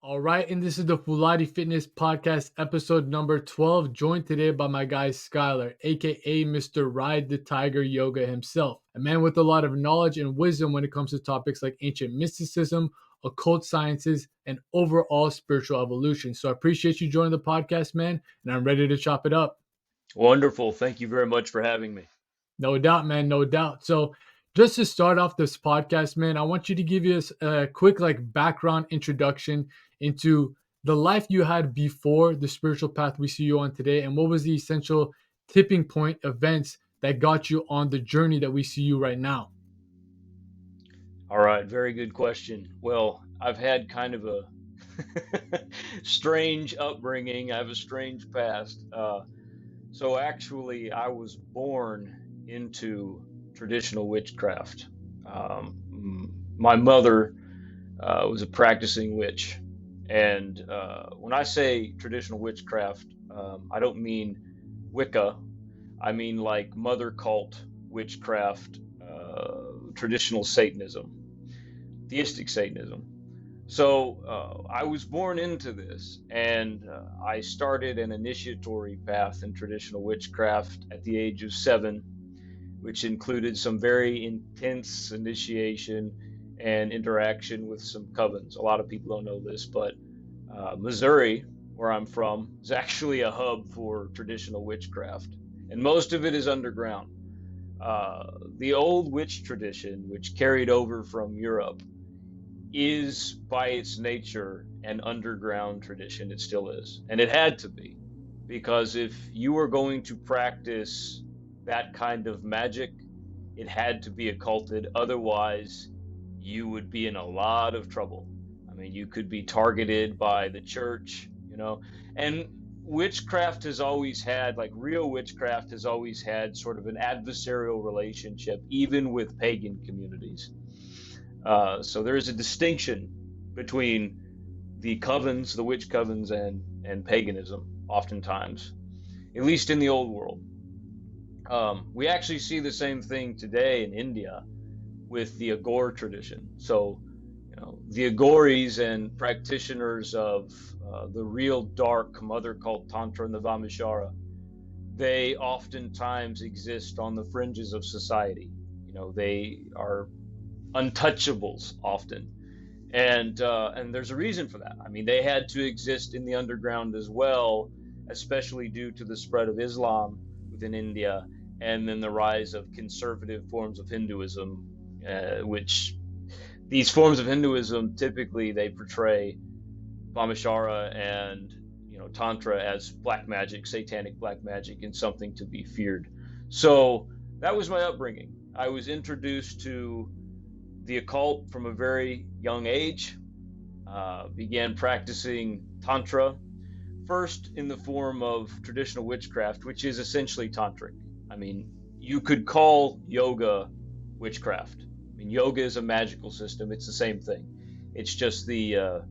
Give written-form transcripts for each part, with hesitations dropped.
All right, and this is the Fooladi Fitness Podcast, episode number 12, joined today by my guy Skyler, aka Mr. Ride the Tiger Yoga himself, a man with a lot of knowledge and wisdom when it comes to topics like ancient mysticism, occult sciences, and overall spiritual evolution. So I appreciate you joining the podcast, man, and I'm ready to chop it up. Wonderful. Thank you very much for having me. No doubt, man, no doubt. So just to start off this podcast, man, I want you to give us a quick background introduction into the life you had before the spiritual path we see you on today, and what was the essential tipping point events that got you on the journey that we see you right now. All right, very good question. Well, I've had kind of a strange upbringing. I have a strange past. So actually, I was born into traditional witchcraft. My mother was a practicing witch. And when I say traditional witchcraft, I don't mean Wicca. I mean like mother cult witchcraft, traditional Satanism, theistic Satanism. So I was born into this, and I started an initiatory path in traditional witchcraft at the age of 7, which included some very intense initiation and interaction with some covens. A lot of people don't know this, but Missouri, where I'm from, is actually a hub for traditional witchcraft, and most of it is underground. The old witch tradition, which carried over from Europe, is by its nature an underground tradition. It still is, and it had to be, because if you were going to practice that kind of magic, it had to be occulted. Otherwise, you would be in a lot of trouble. I mean, you could be targeted by the church, and witchcraft has always had, like real witchcraft has always had sort of an adversarial relationship, even with pagan communities. So there is a distinction between the covens, the witch covens, and paganism, oftentimes, at least in the old world. We actually see the same thing today in India with the Agor tradition. So, the Agoris and practitioners of the real dark mother cult Tantra and the Vamishara, they oftentimes exist on the fringes of society. They are untouchables often, and there's a reason for that. I mean, they had to exist in the underground as well, especially due to the spread of Islam within India, and then the rise of conservative forms of Hinduism, which these forms of Hinduism typically they portray Vamishara and Tantra as black magic, satanic black magic, and something to be feared. So that was my upbringing. I was introduced to the occult from a very young age. Began practicing Tantra, first in the form of traditional witchcraft, which is essentially tantric. I mean, you could call yoga witchcraft. I mean, yoga is a magical system. It's the same thing. It's just the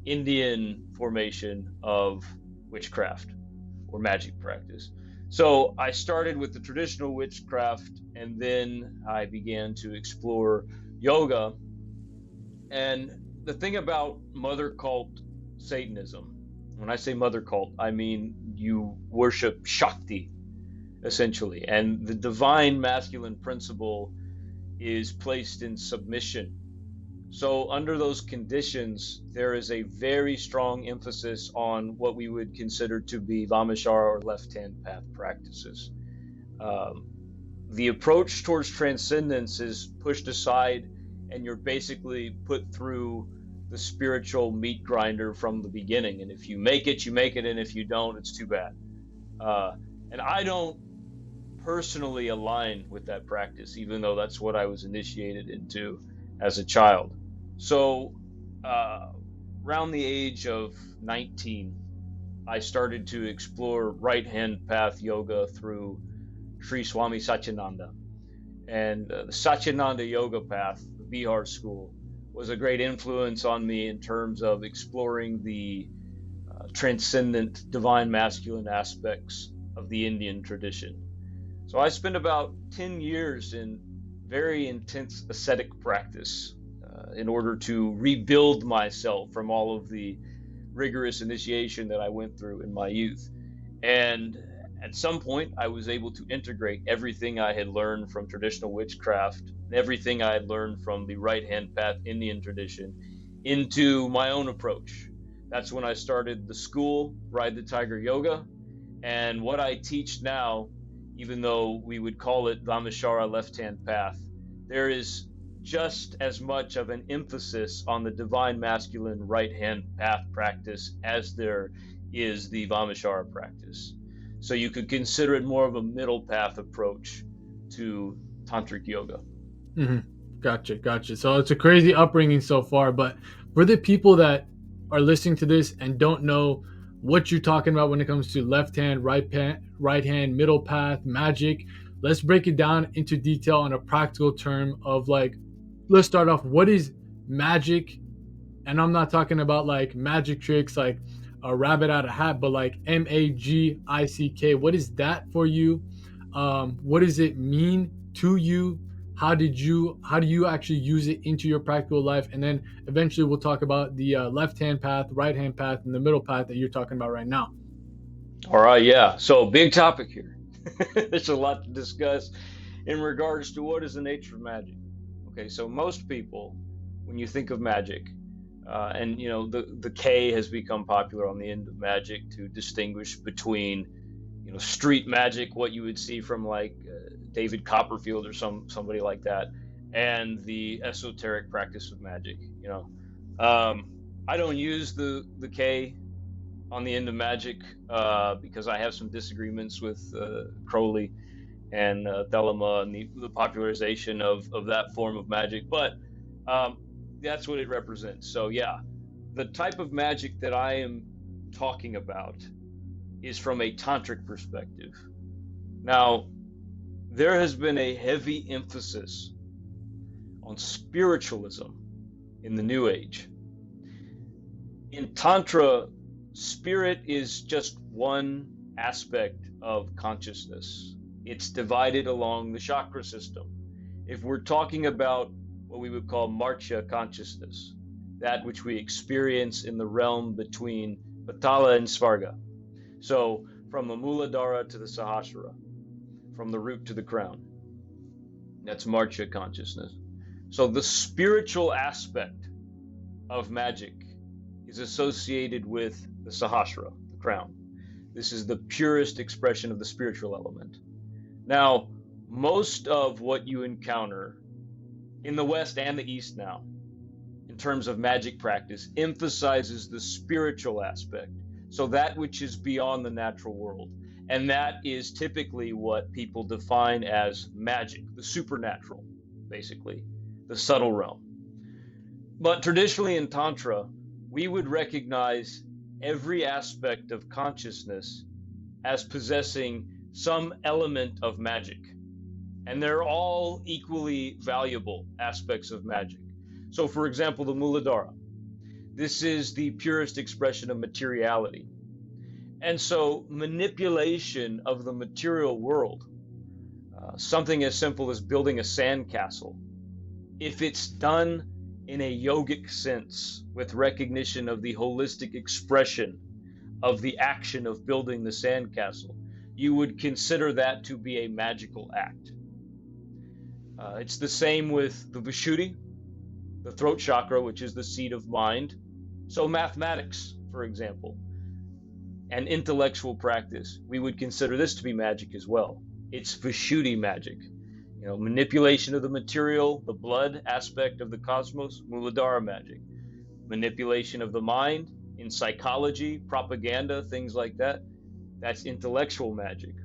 Indian formation of witchcraft or magic practice. So I started with the traditional witchcraft, and then I began to explore yoga. And the thing about mother cult Satanism, when I say mother cult, I mean you worship Shakti, essentially, and the divine masculine principle is placed in submission. So under those conditions, there is a very strong emphasis on what we would consider to be Vamishara or left-hand path practices. The approach towards transcendence is pushed aside, and you're basically put through the spiritual meat grinder from the beginning. And if you make it, you make it, and if you don't, it's too bad. And I don't personally align with that practice, even though that's what I was initiated into as a child. So around the age of 19, I started to explore right-hand path yoga through Sri Swami Satyananda. And the Satyananda yoga path, the Bihar school, was a great influence on me in terms of exploring the transcendent divine masculine aspects of the Indian tradition. So I spent about 10 years in very intense ascetic practice in order to rebuild myself from all of the rigorous initiation that I went through in my youth. And at some point, I was able to integrate everything I had learned from traditional witchcraft, everything I had learned from the right hand path Indian tradition into my own approach. That's when I started the school, Ride the Tiger Yoga. And what I teach now, even though we would call it Vamashara left hand path, there is just as much of an emphasis on the divine masculine right hand path practice as there is the Vamashara practice. So you could consider it more of a middle path approach to tantric yoga. Mm-hmm. Gotcha. So it's a crazy upbringing so far, but for the people that are listening to this and don't know what you're talking about when it comes to left hand, right hand, middle path, magic, let's break it down into detail on a practical term of like, let's start off. What is magic? And I'm not talking about like magic tricks like a rabbit out of a hat, but like MAGICK. What is that for you? What does it mean to you? How do you actually use it into your practical life? And then eventually we'll talk about the left hand path, right hand path, and the middle path that you're talking about right now. All right, yeah. So big topic here. There's a lot to discuss in regards to what is the nature of magic. Okay, so most people, when you think of magic, and you know the K has become popular on the end of magic to distinguish between, you know, street magic, what you would see from like David Copperfield or somebody like that, and the esoteric practice of magic. You know, I don't use the K on the end of magic because I have some disagreements with Crowley and Thelema and the popularization of that form of magic, but that's what it represents. So yeah, the type of magic that I am talking about is from a tantric perspective. Now, there has been a heavy emphasis on spiritualism in the New Age. In Tantra, spirit is just one aspect of consciousness. It's divided along the chakra system. If we're talking about what we would call Marcha consciousness, that which we experience in the realm between Patala and Svarga. So from the Muladhara to the Sahasrara, from the root to the crown, that's Marcha consciousness. So the spiritual aspect of magic is associated with the Sahasrara, the crown. This is the purest expression of the spiritual element. Now, most of what you encounter in the West and the East now, in terms of magic practice, emphasizes the spiritual aspect. So that which is beyond the natural world. And that is typically what people define as magic, the supernatural, basically, the subtle realm. But traditionally in Tantra, we would recognize every aspect of consciousness as possessing some element of magic. And they're all equally valuable aspects of magic. So for example, the Muladhara. This is the purest expression of materiality. And so manipulation of the material world, something as simple as building a sandcastle, if it's done in a yogic sense with recognition of the holistic expression of the action of building the sandcastle, you would consider that to be a magical act. It's the same with the Vishuddhi, the throat chakra, which is the seat of mind. So mathematics, for example, and intellectual practice, we would consider this to be magic as well. It's Vishuddhi magic. You know, manipulation of the material, the blood aspect of the cosmos, Muladhara magic. Manipulation of the mind in psychology, propaganda, things like that, that's intellectual magic.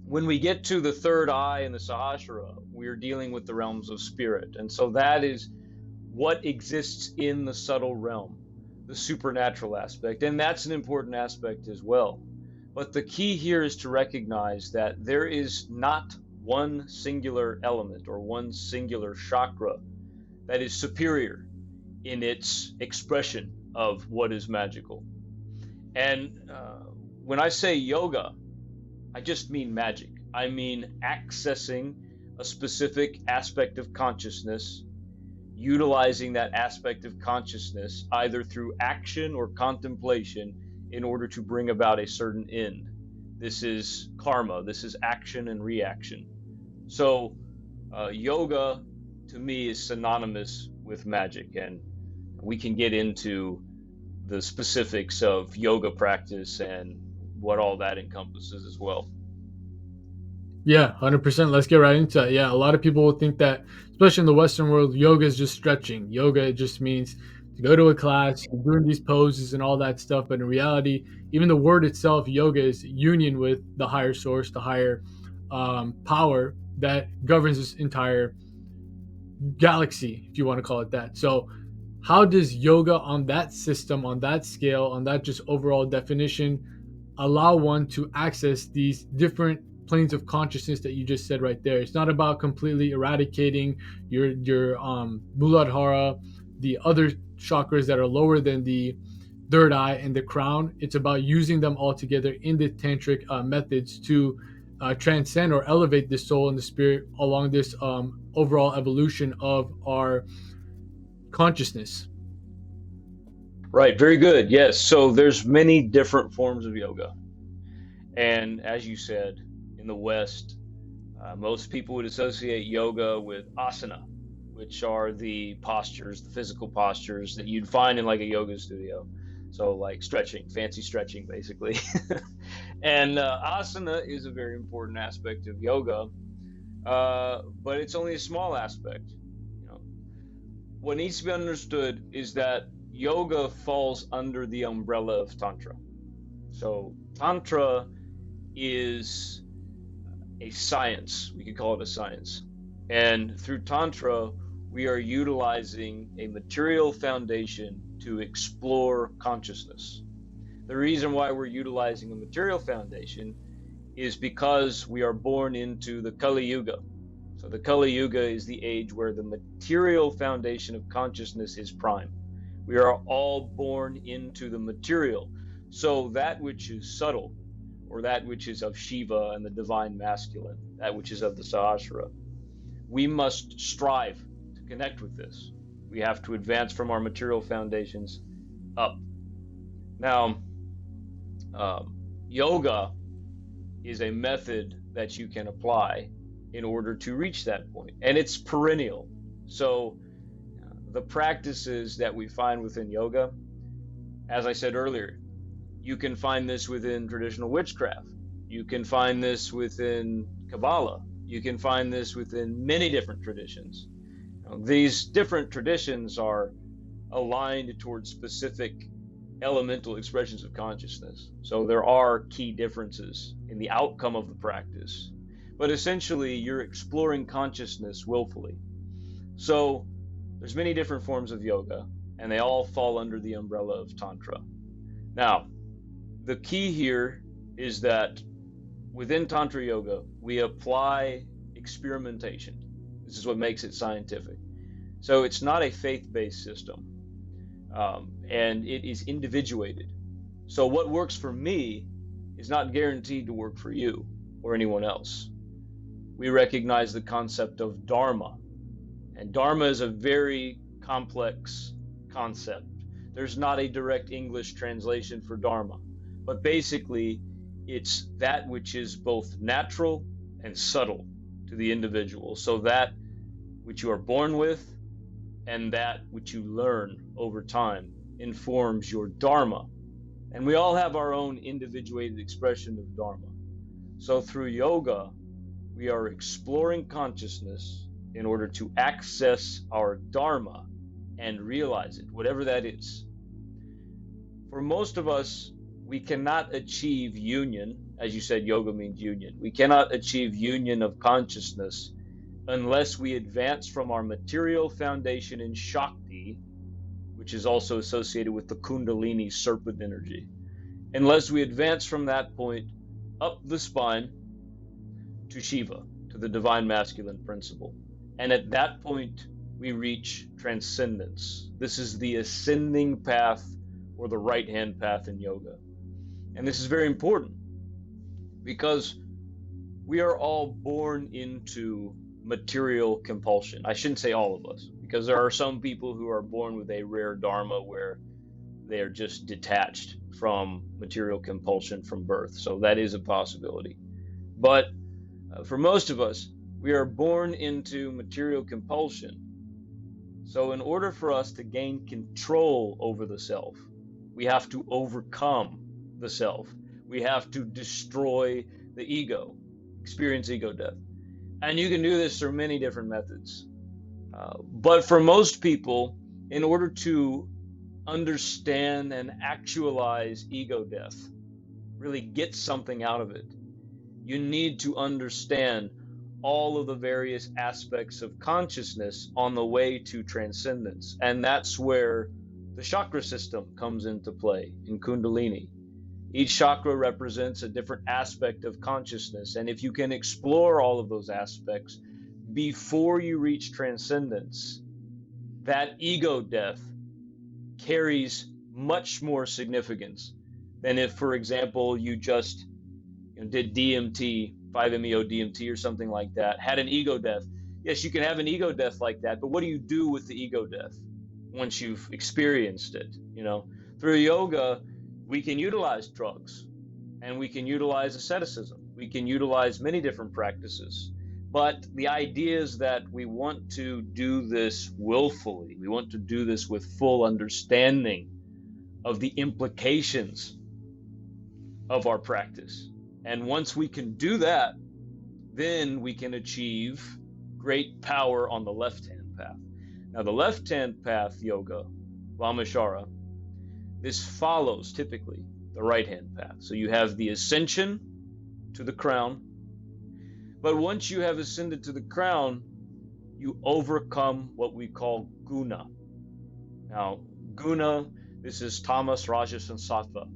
When we get to the third eye and the Sahasrara, we're dealing with the realms of spirit. And so that is what exists in the subtle realm, the supernatural aspect. And that's an important aspect as well. But the key here is to recognize that there is not one singular element or one singular chakra that is superior in its expression of what is magical. And when I say yoga, I just mean magic. I mean accessing a specific aspect of consciousness utilizing that aspect of consciousness either through action or contemplation in order to bring about a certain end. This is karma. This is action and reaction. So yoga to me is synonymous with magic, and we can get into the specifics of yoga practice and what all that encompasses as well. Yeah, 100%. Let's get right into it. Yeah, a lot of people will think that, especially in the Western world, yoga is just stretching. Yoga just means to go to a class, doing these poses and all that stuff. But in reality, even the word itself, yoga, is union with the higher source, the higher power that governs this entire galaxy, if you want to call it that. So, how does yoga on that system, on that scale, on that just overall definition, allow one to access these different planes of consciousness that you just said right there? It's not about completely eradicating your Muladhara, the other chakras that are lower than the third eye and the crown. It's about using them all together in the tantric methods to transcend or elevate the soul and the spirit along this overall evolution of our consciousness. Right, very good. Yes, so there's many different forms of yoga. And as you said, in the West, most people would associate yoga with asana, which are the postures, the physical postures that you'd find in like a yoga studio. So like stretching, fancy stretching, basically. And asana is a very important aspect of yoga, but it's only a small aspect. You know, what needs to be understood is that yoga falls under the umbrella of Tantra. So Tantra is a science. We could call it a science. And through Tantra, we are utilizing a material foundation to explore consciousness. The reason why we're utilizing a material foundation is because we are born into the Kali Yuga. So the Kali Yuga is the age where the material foundation of consciousness is prime. We are all born into the material. So that which is subtle, or that which is of Shiva and the divine masculine, that which is of the Sahasrara, we must strive to connect with this. We have to advance from our material foundations up. Now, yoga is a method that you can apply in order to reach that point, and it's perennial. So the practices that we find within yoga, as I said earlier, you can find this within traditional witchcraft. You can find this within Kabbalah. You can find this within many different traditions. These different traditions are aligned towards specific elemental expressions of consciousness. So there are key differences in the outcome of the practice. But essentially, you're exploring consciousness willfully. So there's many different forms of yoga, and they all fall under the umbrella of Tantra. Now, the key here is that within Tantra Yoga, we apply experimentation. This is what makes it scientific. So it's not a faith-based system, and it is individuated. So what works for me is not guaranteed to work for you or anyone else. We recognize the concept of Dharma, and Dharma is a very complex concept. There's not a direct English translation for Dharma, but basically it's that which is both natural and subtle to the individual. So that which you are born with and that which you learn over time informs your Dharma. And we all have our own individuated expression of Dharma. So through yoga, we are exploring consciousness in order to access our Dharma and realize it, whatever that is. For most of us, we cannot achieve union. As you said, yoga means union. We cannot achieve union of consciousness unless we advance from our material foundation in Shakti, which is also associated with the Kundalini serpent energy. Unless we advance from that point up the spine to Shiva, to the divine masculine principle. And at that point, we reach transcendence. This is the ascending path or the right-hand path in yoga. And this is very important because we are all born into material compulsion. I shouldn't say all of us, because there are some people who are born with a rare Dharma where they are just detached from material compulsion from birth. So that is a possibility. But for most of us, we are born into material compulsion. So in order for us to gain control over the self, we have to overcome the self. We have to destroy the ego, experience ego death. And you can do this through many different methods. But for most people, in order to understand and actualize ego death, really get something out of it, you need to understand all of the various aspects of consciousness on the way to transcendence. And that's where the chakra system comes into play in Kundalini. Each chakra represents a different aspect of consciousness. And if you can explore all of those aspects before you reach transcendence, that ego death carries much more significance than if, for example, you just did DMT, 5-MeO DMT or something like that, had an ego death. Yes, you can have an ego death like that, but what do you do with the ego death once you've experienced it? Through yoga, we can utilize drugs, and we can utilize asceticism. We can utilize many different practices. But the idea is that we want to do this willfully. We want to do this with full understanding of the implications of our practice. And once we can do that, then we can achieve great power on the left-hand path. Now, the left-hand path yoga, Vamashara, this follows typically the right-hand path. So you have the ascension to the crown. But once you have ascended to the crown, you overcome what we call guna. Now, guna, this is tamas, rajas, and sattva.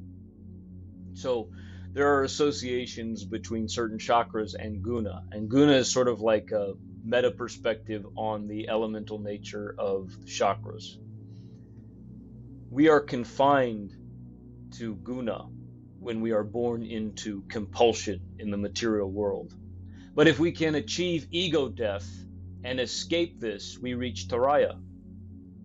So there are associations between certain chakras and guna. And guna is sort of like a meta perspective on the elemental nature of the chakras. We are confined to guna when we are born into compulsion in the material world. But if we can achieve ego death and escape this, we reach Taraya,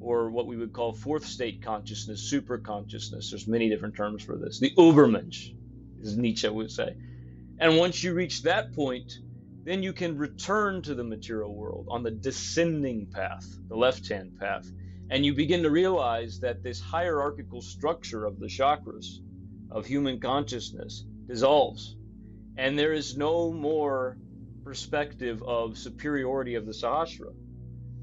or what we would call fourth state consciousness, super consciousness. There's many different terms for this. The Übermensch, as Nietzsche would say. And once you reach that point, then you can return to the material world on the descending path, the left-hand path. And you begin to realize that this hierarchical structure of the chakras, of human consciousness, dissolves. And there is no more perspective of superiority of the Sahasrara.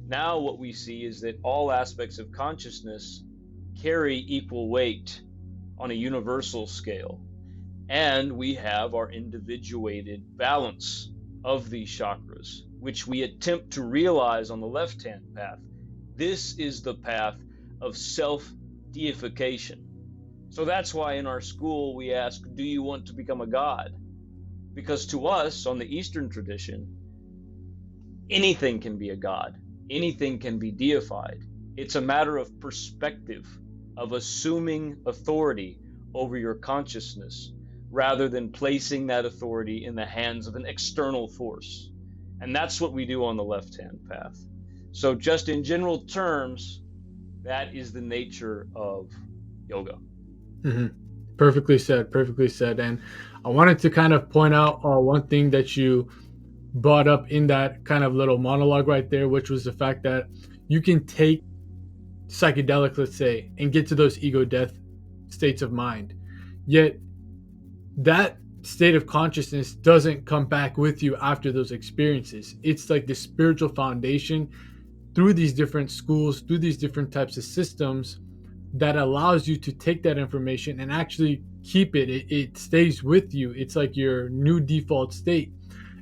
Now what we see is that all aspects of consciousness carry equal weight on a universal scale. And we have our individuated balance of these chakras, which we attempt to realize on the left-hand path. This is the path of self-deification. So that's why in our school we ask, do you want to become a god? Because to us, on the Eastern tradition, anything can be a god. Anything can be deified. It's a matter of perspective, of assuming authority over your consciousness, rather than placing that authority in the hands of an external force. And that's what we do on the left-hand path. So just in general terms, that is the nature of yoga. Mm-hmm. Perfectly said, perfectly said. And I wanted to kind of point out one thing that you brought up in that kind of little monologue right there, which was the fact that you can take psychedelics, let's say, and get to those ego death states of mind. Yet that state of consciousness doesn't come back with you after those experiences. It's like the spiritual foundation through these different schools, through these different types of systems that allows you to take that information and actually keep it. It stays with you. It's like your new default state.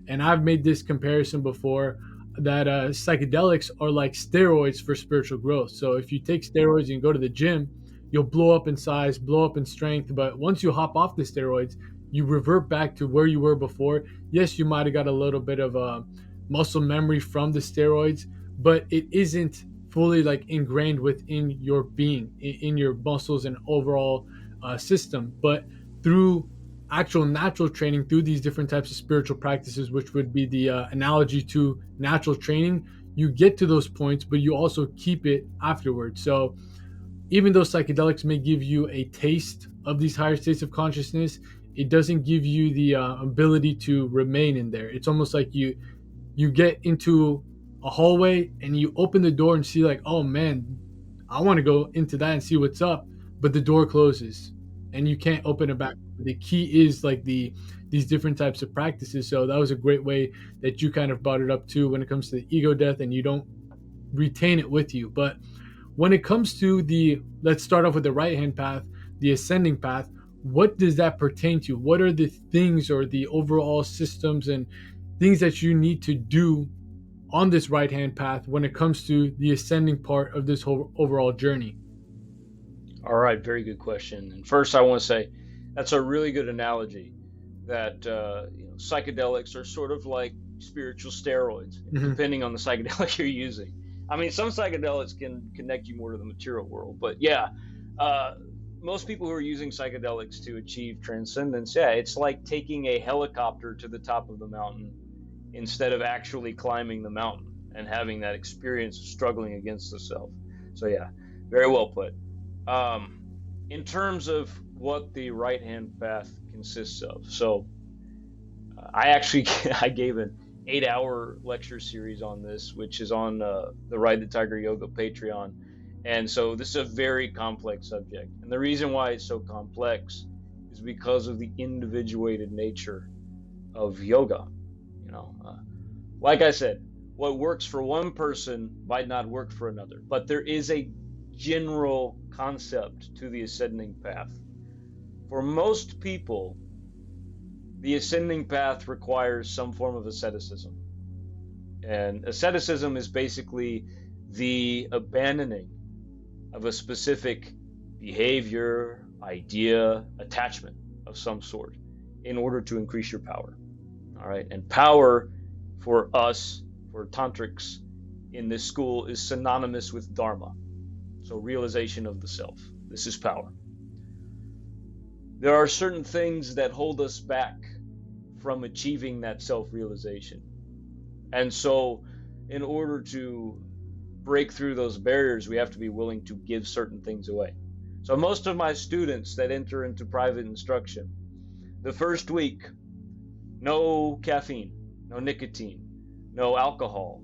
And I've made this comparison before that psychedelics are like steroids for spiritual growth. So if you take steroids and go to the gym, you'll blow up in size, blow up in strength. But once you hop off the steroids, you revert back to where you were before. Yes, you might have got a little bit of muscle memory from the steroids, but it isn't fully like ingrained within your being, in your muscles and overall system. But through actual natural training, through these different types of spiritual practices, which would be the analogy to natural training, you get to those points, but you also keep it afterwards. So even though psychedelics may give you a taste of these higher states of consciousness, it doesn't give you the ability to remain in there. It's almost like you get into a hallway and you open the door and see like, oh man, I want to go into that and see what's up, but the door closes and you can't open it back. The key is like these different types of practices. So that was a great way that you kind of brought it up too when it comes to the ego death, and you don't retain it with you. But when it comes to let's start off with the right hand path, the ascending path. What does that pertain to? What are the things or the overall systems and things that you need to do on this right hand path when it comes to the ascending part of this whole overall journey? All right, very good question. And first, I want to say that's a really good analogy that psychedelics are sort of like spiritual steroids, depending on the psychedelic you're using. I mean, some psychedelics can connect you more to the material world, but yeah, most people who are using psychedelics to achieve transcendence, yeah, it's like taking a helicopter to the top of the mountain instead of actually climbing the mountain and having that experience of struggling against the self. So yeah, very well put. In terms of what the right hand path consists of, so I gave an 8-hour lecture series on this, which is on the Ride the Tiger Yoga Patreon. And so this is a very complex subject. And the reason why it's so complex is because of the individuated nature of yoga. Like I said, what works for one person might not work for another, but there is a general concept to the ascending path. For most people, the ascending path requires some form of asceticism. And asceticism is basically the abandoning of a specific behavior, idea, attachment of some sort in order to increase your power. All right. And power for us, for tantrics in this school, is synonymous with Dharma. So realization of the self. This is power. There are certain things that hold us back from achieving that self-realization. And so in order to break through those barriers, we have to be willing to give certain things away. So most of my students that enter into private instruction, the first week, no caffeine, no nicotine, no alcohol,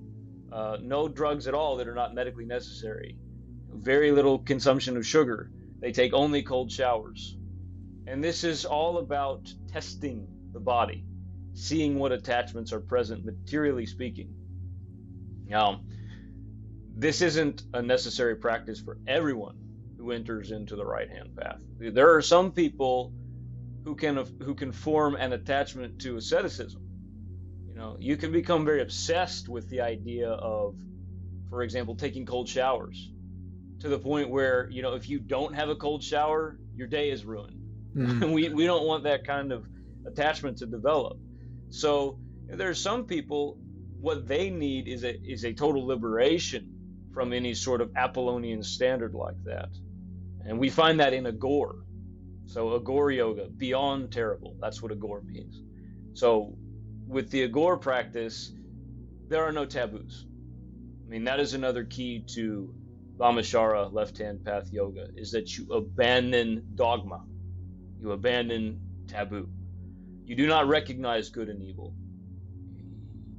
no drugs at all that are not medically necessary, very little consumption of sugar. They take only cold showers. And this is all about testing the body, seeing what attachments are present, materially speaking. Now, this isn't a necessary practice for everyone who enters into the right-hand path. There are some people who can form an attachment to asceticism. You can become very obsessed with the idea of, for example, taking cold showers, to the point where, if you don't have a cold shower, your day is ruined. We don't want that kind of attachment to develop. So there are some people, what they need is a total liberation from any sort of Apollonian standard like that. And we find that in Agor. So Agor yoga, beyond terrible. That's what Agor means. So with the Agor practice, there are no taboos. I mean, that is another key to Vamashara, left-hand path yoga, is that you abandon dogma. You abandon taboo. You do not recognize good and evil.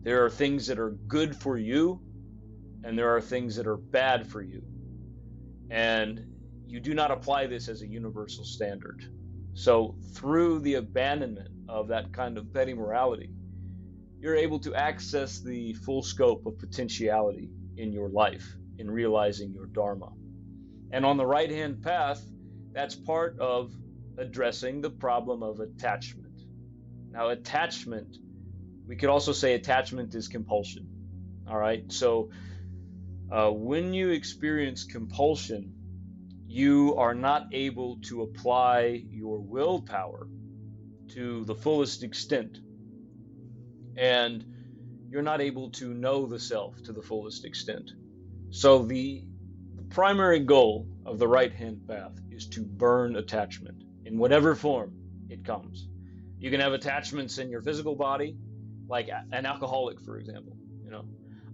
There are things that are good for you, and there are things that are bad for you. And you do not apply this as a universal standard. So through the abandonment of that kind of petty morality, you're able to access the full scope of potentiality in your life, in realizing your Dharma. And on the right-hand path, that's part of addressing the problem of attachment. Now, attachment, we could also say attachment is compulsion. All right. So when you experience compulsion, you are not able to apply your willpower to the fullest extent. And you're not able to know the self to the fullest extent. So the primary goal of the right-hand path is to burn attachment in whatever form it comes. You can have attachments in your physical body, like an alcoholic, for example.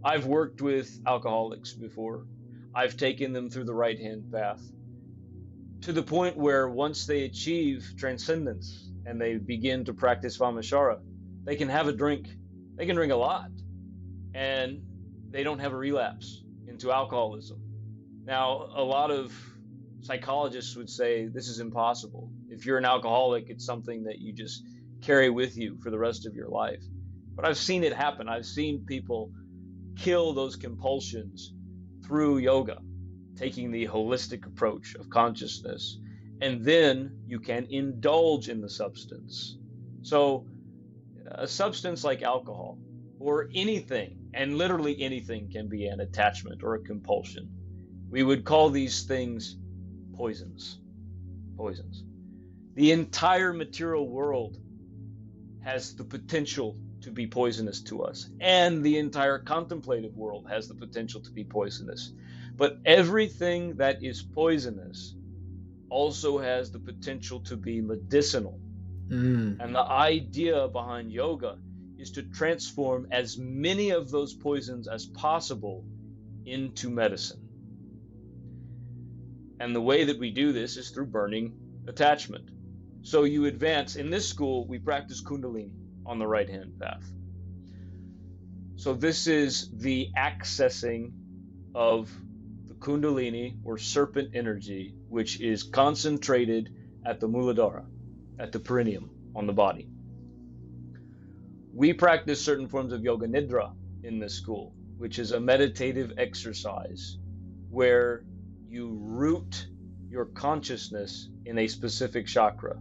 I've worked with alcoholics before. I've taken them through the right hand path to the point where once they achieve transcendence and they begin to practice Vamachara, they can have a drink. They can drink a lot, and they don't have a relapse into alcoholism. Now, a lot of psychologists would say this is impossible. If you're an alcoholic, it's something that you just carry with you for the rest of your life. But I've seen it happen. I've seen people kill those compulsions through yoga, taking the holistic approach of consciousness, and then you can indulge in the substance. So a substance like alcohol or anything, and literally anything can be an attachment or a compulsion. We would call these things poisons. Poisons. The entire material world has the potential to be poisonous to us, and the entire contemplative world has the potential to be poisonous. But everything that is poisonous also has the potential to be medicinal. And the idea behind yoga is to transform as many of those poisons as possible into medicine. And the way that we do this is through burning attachment. So you advance. In this school, we practice Kundalini on the right-hand path. So this is the accessing of the Kundalini, or serpent energy, which is concentrated at the Muladhara, at the perineum on the body. We practice certain forms of Yoga Nidra in this school, which is a meditative exercise where you root your consciousness in a specific chakra.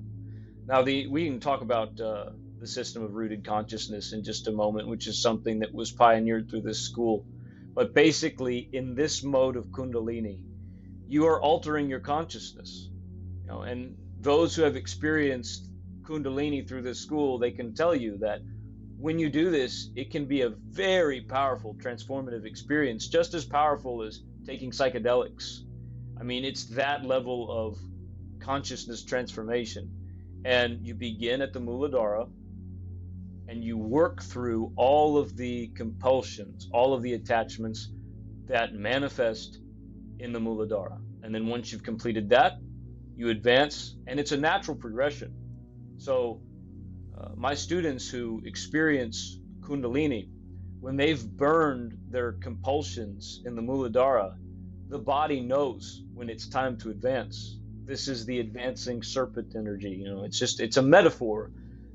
Now, we can talk about the system of rooted consciousness in just a moment, which is something that was pioneered through this school. But basically, in this mode of Kundalini, you are altering your consciousness. And those who have experienced Kundalini through this school, they can tell you that when you do this, it can be a very powerful, transformative experience, just as powerful as taking psychedelics. I mean, it's that level of consciousness transformation. And you begin at the Muladhara, and you work through all of the compulsions, all of the attachments that manifest in the Muladhara. And then once you've completed that, you advance, and it's a natural progression. So my students who experience Kundalini, when they've burned their compulsions in the Muladhara, the body knows when it's time to advance. This is the advancing serpent energy. It's a metaphor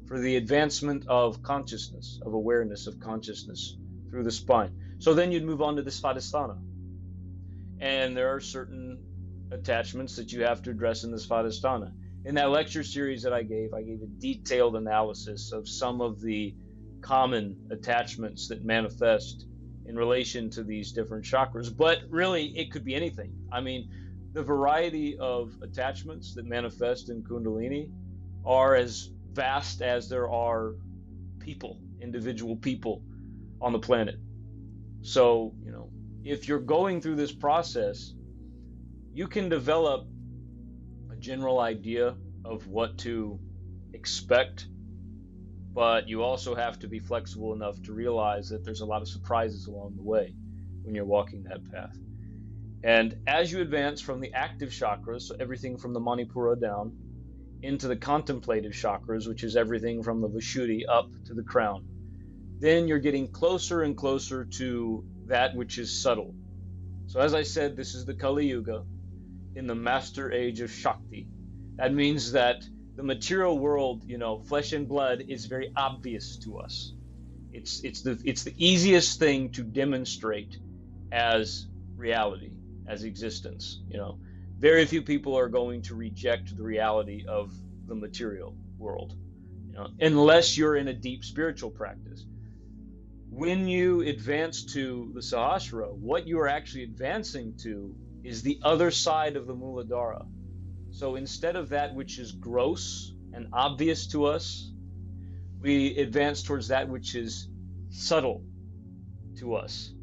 for the advancement of consciousness, of awareness, of consciousness through the spine. So then you'd move on to the Svadhisthana. And there are certain attachments that you have to address in the Svadhisthana. In that lecture series that I gave a detailed analysis of some of the common attachments that manifest in relation to these different chakras. But really, it could be anything. I mean, the variety of attachments that manifest in Kundalini are as vast as there are people, individual people on the planet. So, if you're going through this process, you can develop a general idea of what to expect, but you also have to be flexible enough to realize that there's a lot of surprises along the way when you're walking that path. And as you advance from the active chakras, so everything from the Manipura down, into the contemplative chakras, which is everything from the Vishuddhi up to the crown, then you're getting closer and closer to that which is subtle. So as I said, this is the Kali Yuga, in the master age of Shakti. That means that the material world, flesh and blood, is very obvious to us. It's the easiest thing to demonstrate as reality, as existence. Very few people are going to reject the reality of the material world, unless you're in a deep spiritual practice. When you advance to the Sahasrara, what you are actually advancing to is the other side of the Muladhara. So instead of that which is gross and obvious to us, we advance towards that which is subtle to us,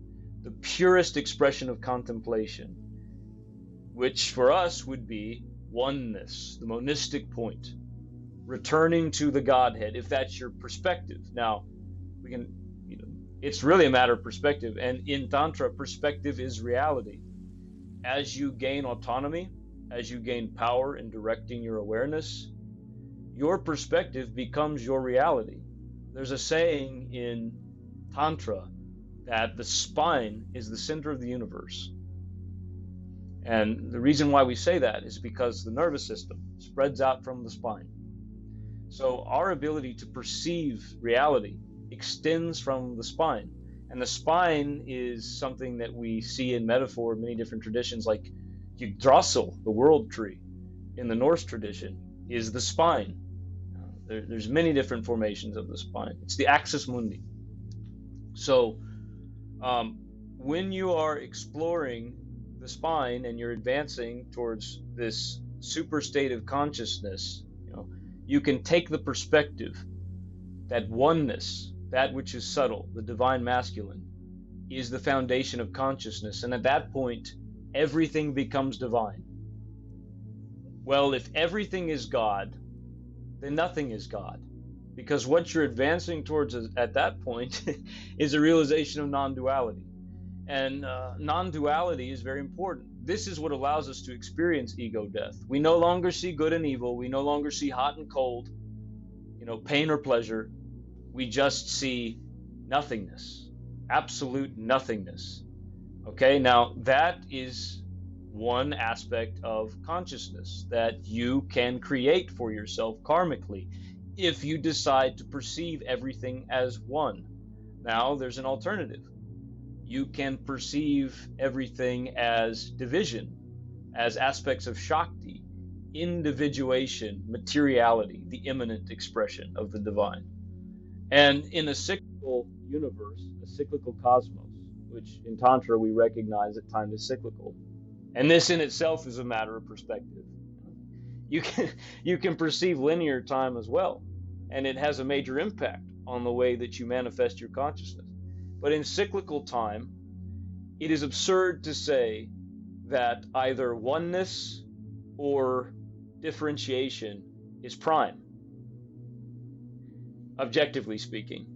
the purest expression of contemplation, which for us would be oneness, the monistic point, returning to the Godhead, if that's your perspective. Now, we can, It's really a matter of perspective. And in Tantra, perspective is reality. As you gain autonomy, as you gain power in directing your awareness, your perspective becomes your reality. There's a saying in Tantra that the spine is the center of the universe. And the reason why we say that is because the nervous system spreads out from the spine. So our ability to perceive reality extends from the spine. And the spine is something that we see in metaphor in many different traditions, like Yggdrasil, the world tree, in the Norse tradition, is the spine. There's many different formations of the spine. It's the axis mundi. So when you are exploring the spine and you're advancing towards this super state of consciousness, you can take the perspective that oneness, that which is subtle, the divine masculine, is the foundation of consciousness. And at that point, everything becomes divine. Well, if everything is God, then nothing is God. Because what you're advancing towards at that point is a realization of non-duality. And non-duality is very important. This is what allows us to experience ego death. We no longer see good and evil. We no longer see hot and cold, pain or pleasure. We just see nothingness, absolute nothingness. Okay, now that is one aspect of consciousness that you can create for yourself karmically if you decide to perceive everything as one. Now there's an alternative. You can perceive everything as division, as aspects of Shakti, individuation, materiality, the immanent expression of the divine. And in a cyclical universe, a cyclical cosmos, which in Tantra we recognize that time is cyclical, and this in itself is a matter of perspective. You can perceive linear time as well, and it has a major impact on the way that you manifest your consciousness. But in cyclical time, it is absurd to say that either oneness or differentiation is prime. Objectively speaking,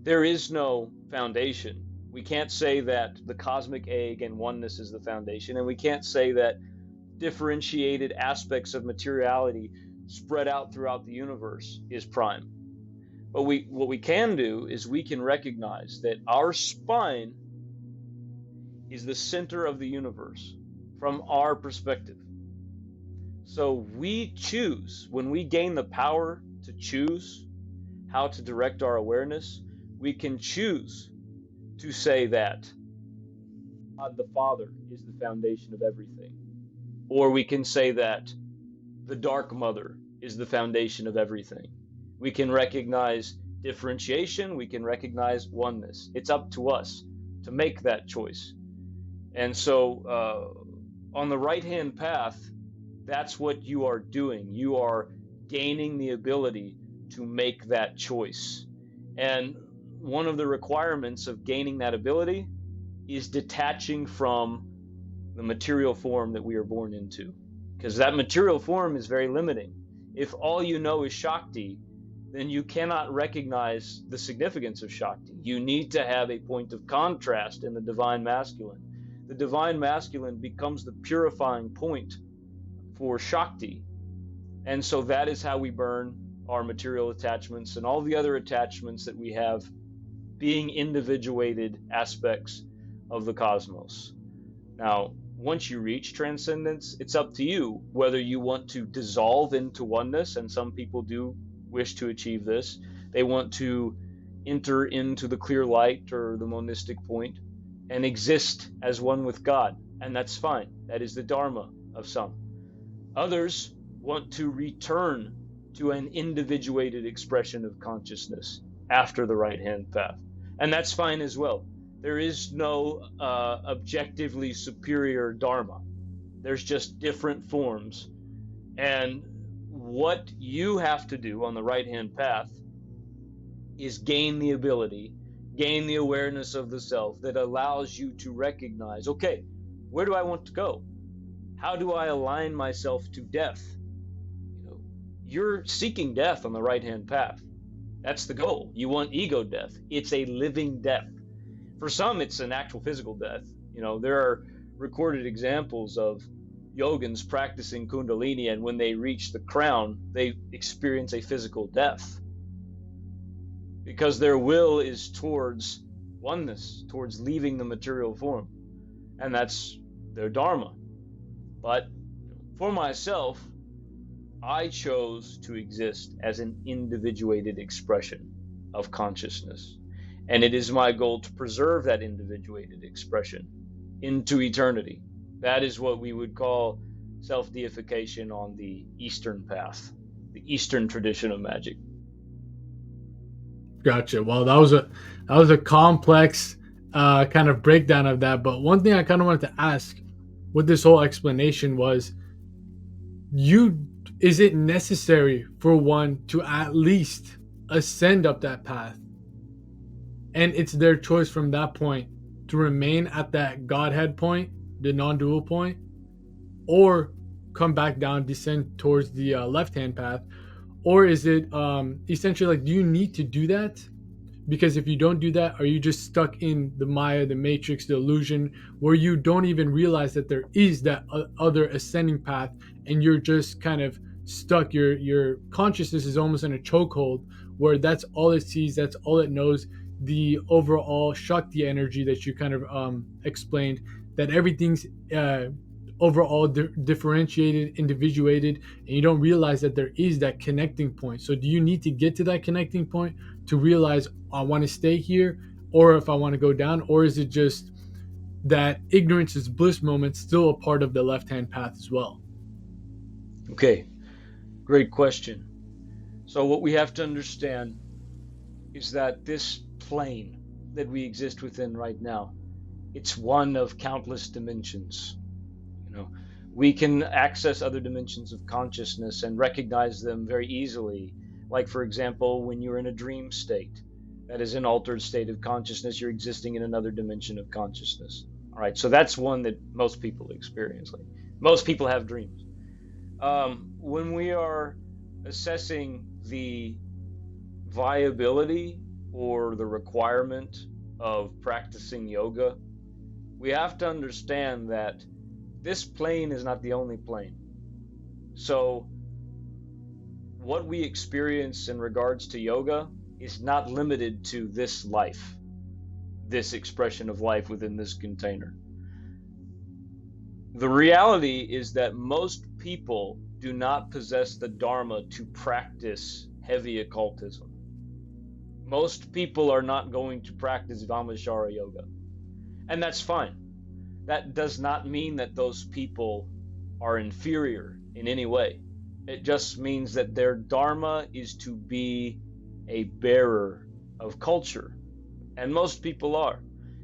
there is no foundation. We can't say that the cosmic egg and oneness is the foundation, and we can't say that differentiated aspects of materiality spread out throughout the universe is prime. But what we can do is we can recognize that our spine is the center of the universe from our perspective. So we choose, when we gain the power to choose how to direct our awareness, we can choose to say that God the Father is the foundation of everything. Or we can say that the Dark Mother is the foundation of everything. We can recognize differentiation, we can recognize oneness. It's up to us to make that choice. And so on the right-hand path, that's what you are doing. You are gaining the ability to make that choice. And one of the requirements of gaining that ability is detaching from the material form that we are born into, because that material form is very limiting. If all you know is Shakti, then you cannot recognize the significance of Shakti. You need to have a point of contrast in the divine masculine. The divine masculine becomes the purifying point for Shakti. And so that is how we burn our material attachments and all the other attachments that we have, being individuated aspects of the cosmos. Now, once you reach transcendence, it's up to you whether you want to dissolve into oneness, and some people do wish to achieve this. They want to enter into the clear light or the monistic point and exist as one with God, and that's fine. That is the Dharma of some. Others want to return to an individuated expression of consciousness after the right-hand path, and that's fine as well. There is no objectively superior Dharma. There's just different forms. And what you have to do on the right-hand path is gain the ability, gain the awareness of the self that allows you to recognize, okay, where do I want to go? How do I align myself to death? You're seeking death on the right-hand path. That's the goal. You want ego death. It's a living death. For some, it's an actual physical death. There are recorded examples of yogins practicing Kundalini, and when they reach the crown, they experience a physical death because their will is towards oneness, towards leaving the material form, and that's their Dharma. But for myself, I chose to exist as an individuated expression of consciousness, and it is my goal to preserve that individuated expression into eternity. That is what we would call self-deification on the Eastern path, the Eastern tradition of magic. Gotcha. Well, that was a complex kind of breakdown of that. But one thing I kind of wanted to ask with this whole explanation was, is it necessary for one to at least ascend up that path? And it's their choice from that point to remain at that Godhead point, the non-dual point, or come back down, descend towards the left-hand path? Or is it essentially like, do you need to do that? Because if you don't do that, are you just stuck in the Maya, the Matrix, the illusion, where you don't even realize that there is that other ascending path, and you're just kind of stuck? Your consciousness is almost in a chokehold, where that's all it sees, that's all it knows. The overall Shakti energy that you kind of explained, that everything's overall differentiated, individuated, and you don't realize that there is that connecting point. So do you need to get to that connecting point to realize, I want to stay here, or if I want to go down? Or is it just that ignorance is bliss moment still a part of the left-hand path as well? Okay, great question. So what we have to understand is that this plane that we exist within right now, it's one of countless dimensions. We can access other dimensions of consciousness and recognize them very easily. Like, for example, when you're in a dream state, that is an altered state of consciousness, you're existing in another dimension of consciousness. All right, so that's one that most people experience. Like, most people have dreams. When we are assessing the viability or the requirement of practicing yoga, we have to understand that this plane is not the only plane. So what we experience in regards to yoga is not limited to this life, this expression of life within this container. The reality is that most people do not possess the Dharma to practice heavy occultism. Most people are not going to practice Vamashara yoga, and that's fine. That does not mean that those people are inferior in any way. It just means that their Dharma is to be a bearer of culture. And most people are.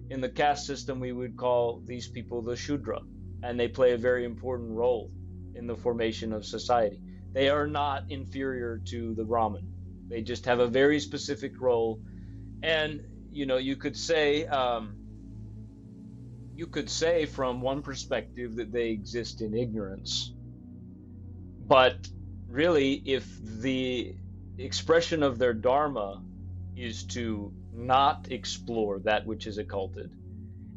In the caste system, we would call these people the Shudra, and they play a very important role in the formation of society. They are not inferior to the Brahmin. They just have a very specific role. And, you could say from one perspective that they exist in ignorance. But really, if the expression of their Dharma is to not explore that which is occulted,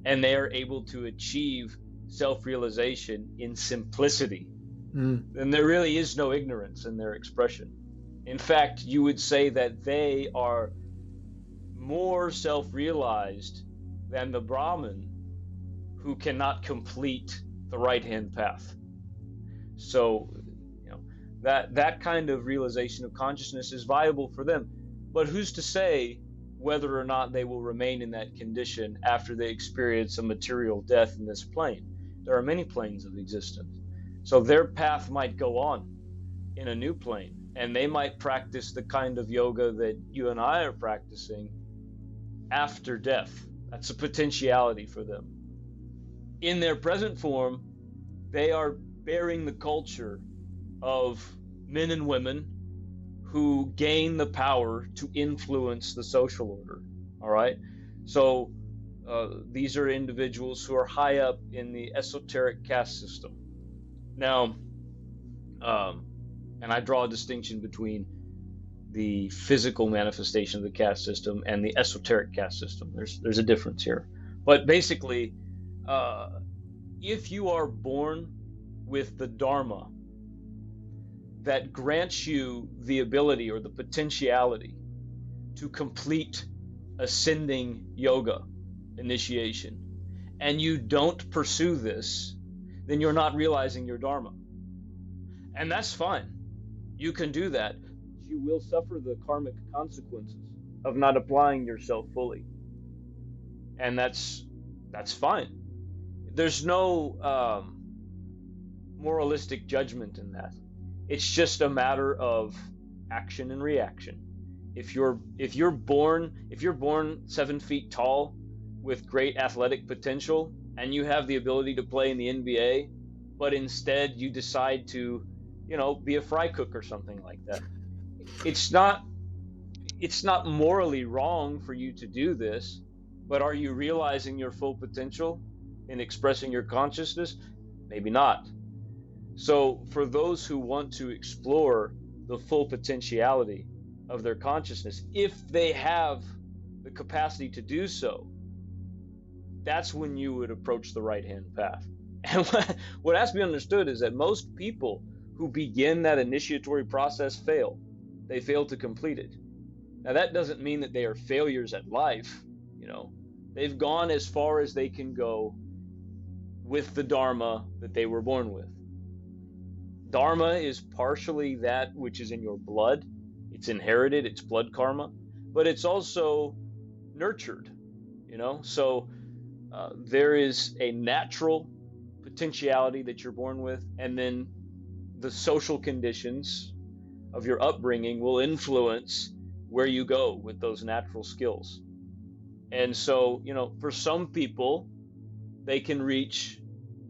and they are able to achieve self-realization in simplicity, then there really is no ignorance in their expression. In fact, you would say that they are more self-realized than the Brahmin, who cannot complete the right-hand path. So, that kind of realization of consciousness is viable for them. But who's to say whether or not they will remain in that condition after they experience a material death in this plane? There are many planes of existence. So their path might go on in a new plane, and they might practice the kind of yoga that you and I are practicing after death. That's a potentiality for them. In their present form, they are bearing the culture of men and women who gain the power to influence the social order. All right? So these are individuals who are high up in the esoteric caste system. Now, and I draw a distinction between the physical manifestation of the caste system and the esoteric caste system. There's a difference here. But basically, if you are born with the Dharma that grants you the ability or the potentiality to complete ascending yoga initiation, and you don't pursue this, then you're not realizing your Dharma. And that's fine. You can do that. You will suffer the karmic consequences of not applying yourself fully. And that's fine. There's no moralistic judgment in that. It's just a matter of action and reaction. If you're born 7 feet tall with great athletic potential and you have the ability to play in the NBA, but instead you decide to, be a fry cook or something like that, it's not morally wrong for you to do this, but are you realizing your full potential in expressing your consciousness? Maybe not. So for those who want to explore the full potentiality of their consciousness, if they have the capacity to do so, that's when you would approach the right-hand path. And what has to be understood is that most people who begin that initiatory process fail. They fail to complete it. Now, that doesn't mean that they are failures at life. They've gone as far as they can go with the Dharma that they were born with. Dharma is partially that which is in your blood. It's inherited, it's blood karma, but it's also nurtured, So there is a natural potentiality that you're born with, and then the social conditions of your upbringing will influence where you go with those natural skills. And so, for some people, they can reach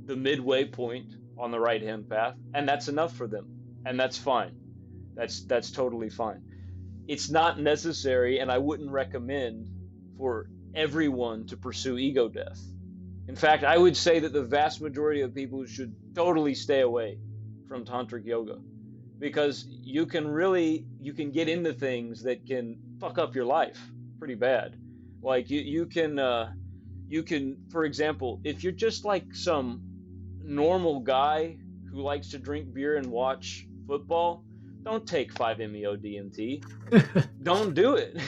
the midway point on the right-hand path, and that's enough for them, and that's fine. That's totally fine. It's not necessary, and I wouldn't recommend for everyone to pursue ego death. In fact, I would say that the vast majority of people should totally stay away from tantric yoga, because you can get into things that can fuck up your life pretty bad. Like you can, for example, if you're just like some normal guy who likes to drink beer and watch football, don't take 5-MeO DMT. Don't do it.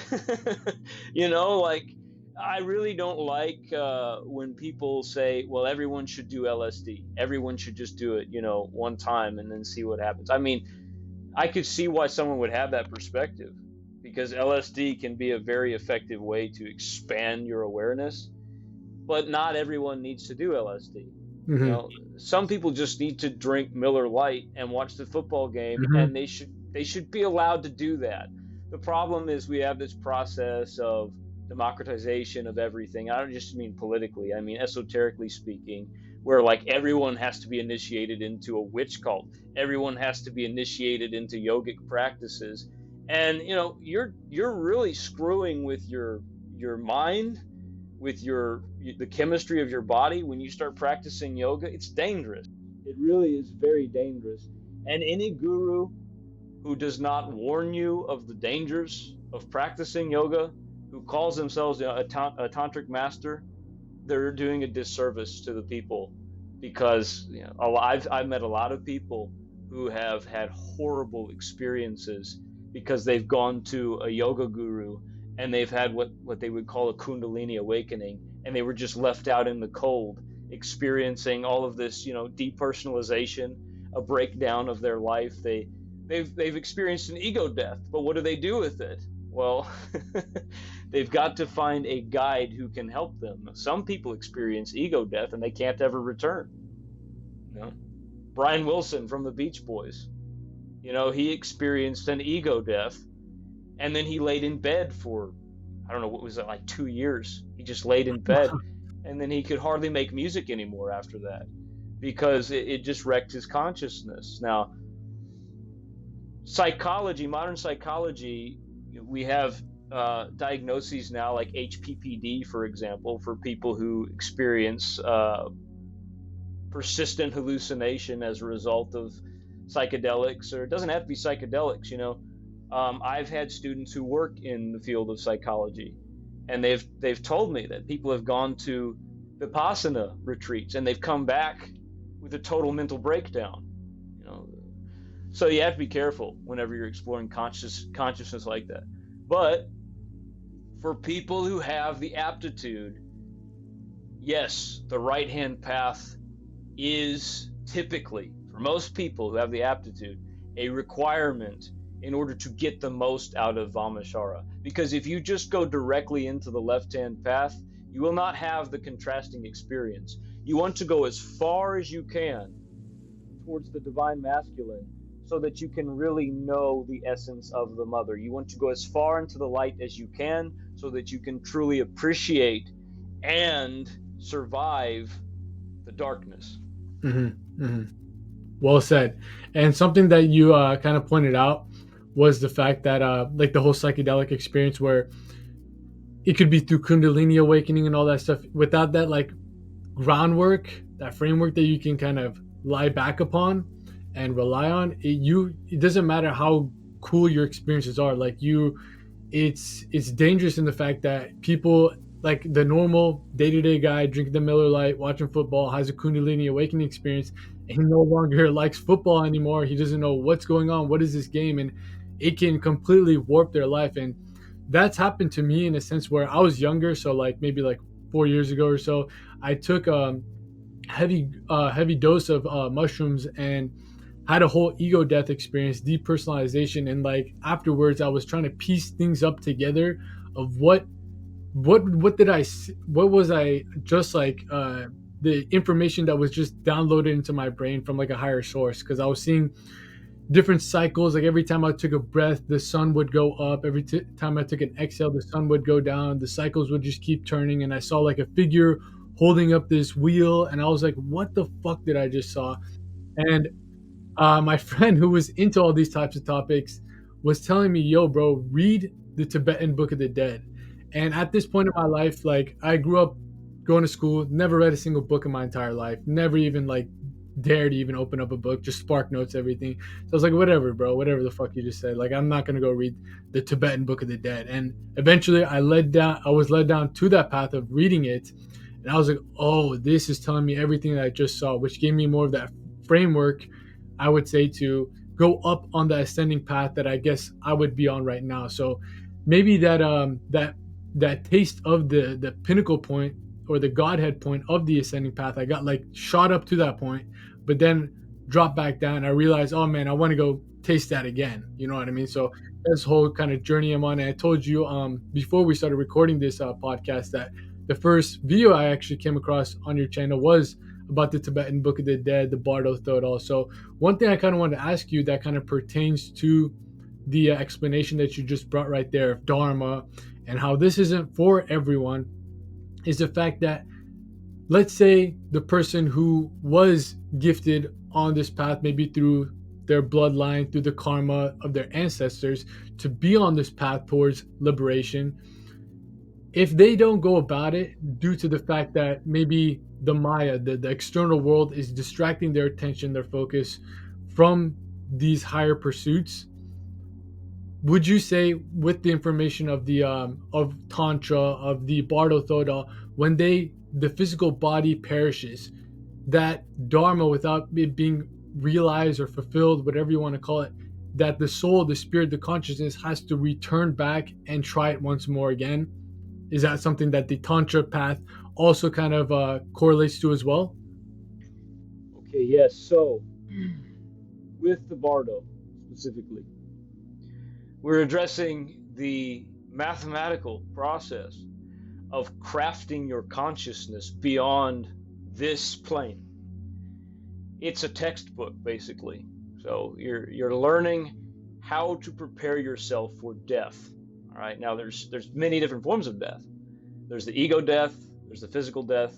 I really don't like when people say, well, everyone should do LSD. Everyone should just do it, one time and then see what happens. I mean, I could see why someone would have that perspective, because LSD can be a very effective way to expand your awareness, but not everyone needs to do LSD. Mm-hmm. Some people just need to drink Miller Lite and watch the football game, mm-hmm. and they should be allowed to do that. The problem is we have this process of democratization of everything. I don't just mean politically, I mean esoterically speaking, where like everyone has to be initiated into a witch cult. Everyone has to be initiated into yogic practices. And you're really screwing with your mind, with the chemistry of your body when you start practicing yoga. It's dangerous. It really is very dangerous. And any guru who does not warn you of the dangers of practicing yoga, who calls themselves a tantric master, they're doing a disservice to the people, because I've met a lot of people who have had horrible experiences because they've gone to a yoga guru and they've had what they would call a Kundalini awakening, and they were just left out in the cold, experiencing all of this, depersonalization, a breakdown of their life. They've experienced an ego death, but what do they do with it? Well, they've got to find a guide who can help them. Some people experience ego death and they can't ever return. Brian Wilson from the Beach Boys, he experienced an ego death, and then he laid in bed for, I don't know, what was it, like 2 years. He just laid in bed, and then he could hardly make music anymore after that, because it just wrecked his consciousness. Now, modern psychology, we have diagnoses now like HPPD, for example, for people who experience persistent hallucination as a result of psychedelics, or it doesn't have to be psychedelics. I've had students who work in the field of psychology, and they've told me that people have gone to Vipassana retreats and they've come back with a total mental breakdown. You know, so you have to be careful whenever you're exploring consciousness like that. But for people who have the aptitude, yes, the right hand path is typically, for most people who have the aptitude, a requirement in order to get the most out of Vamashara. Because if you just go directly into the left hand path, you will not have the contrasting experience. You want to go as far as you can towards the divine masculine so that you can really know the essence of the mother. You want to go as far into the light as you can so that you can truly appreciate and survive the darkness. Mm-hmm. Mm-hmm. Well said. And something that you kind of pointed out was the fact that like the whole psychedelic experience where it could be through Kundalini awakening and all that stuff. Without that like groundwork, that framework that you can kind of lie back upon and rely on, it doesn't matter how cool your experiences are. Like it's dangerous in the fact that people like the normal day-to-day guy drinking the Miller Lite, watching football, has a Kundalini awakening experience, and he no longer likes football anymore. He doesn't know what's going on, what is this game, and it can completely warp their life. And that's happened to me in a sense where I was younger, so like maybe like 4 years ago or so, I took heavy dose of mushrooms and had a whole ego death experience, depersonalization, and like afterwards I was trying to piece things up together of what did what was I just like the information that was just downloaded into my brain from like a higher source, because I was seeing different cycles. Like every time I took a breath, the sun would go up. Every time I took an exhale, the sun would go down. The cycles would just keep turning, and I saw like a figure holding up this wheel, and I was like, what the fuck did I just saw? And my friend who was into all these types of topics was telling me, yo, bro, read the Tibetan Book of the Dead. And at this point in my life, like I grew up going to school, never read a single book in my entire life, never even like dared to even open up a book, just spark notes, everything. So I was like, whatever, bro, whatever the fuck you just said. Like, I'm not going to go read the Tibetan Book of the Dead. And eventually I was led down to that path of reading it. And I was like, oh, this is telling me everything that I just saw, which gave me more of that framework, I would say, to go up on the ascending path that I guess I would be on right now. So maybe that taste of the pinnacle point or the Godhead point of the ascending path, I got like shot up to that point, but then dropped back down. I realized, oh man, I want to go taste that again. You know what I mean? So this whole kind of journey I'm on. And I told you before we started recording this podcast that the first video I actually came across on your channel was about the Tibetan Book of the Dead, the Bardo Thodol. So one thing I kind of wanted to ask you that kind of pertains to the explanation that you just brought right there of Dharma and how this isn't for everyone is the fact that, let's say the person who was gifted on this path, maybe through their bloodline, through the karma of their ancestors, to be on this path towards liberation, if they don't go about it due to the fact that maybe the Maya, the external world, is distracting their attention, their focus from these higher pursuits, would you say, with the information of the of Tantra, of the Bardo Thodol, when the physical body perishes, that Dharma, without it being realized or fulfilled, whatever you want to call it, that the soul, the spirit, the consciousness has to return back and try it once more again? Is that something that the Tantra path also kind of correlates to as well? Okay, yes. So, with the Bardo specifically, we're addressing the mathematical process of crafting your consciousness beyond this plane. It's a textbook, basically. So you're learning how to prepare yourself for death. All right. Now there's many different forms of death. There's the ego death. There's the physical death.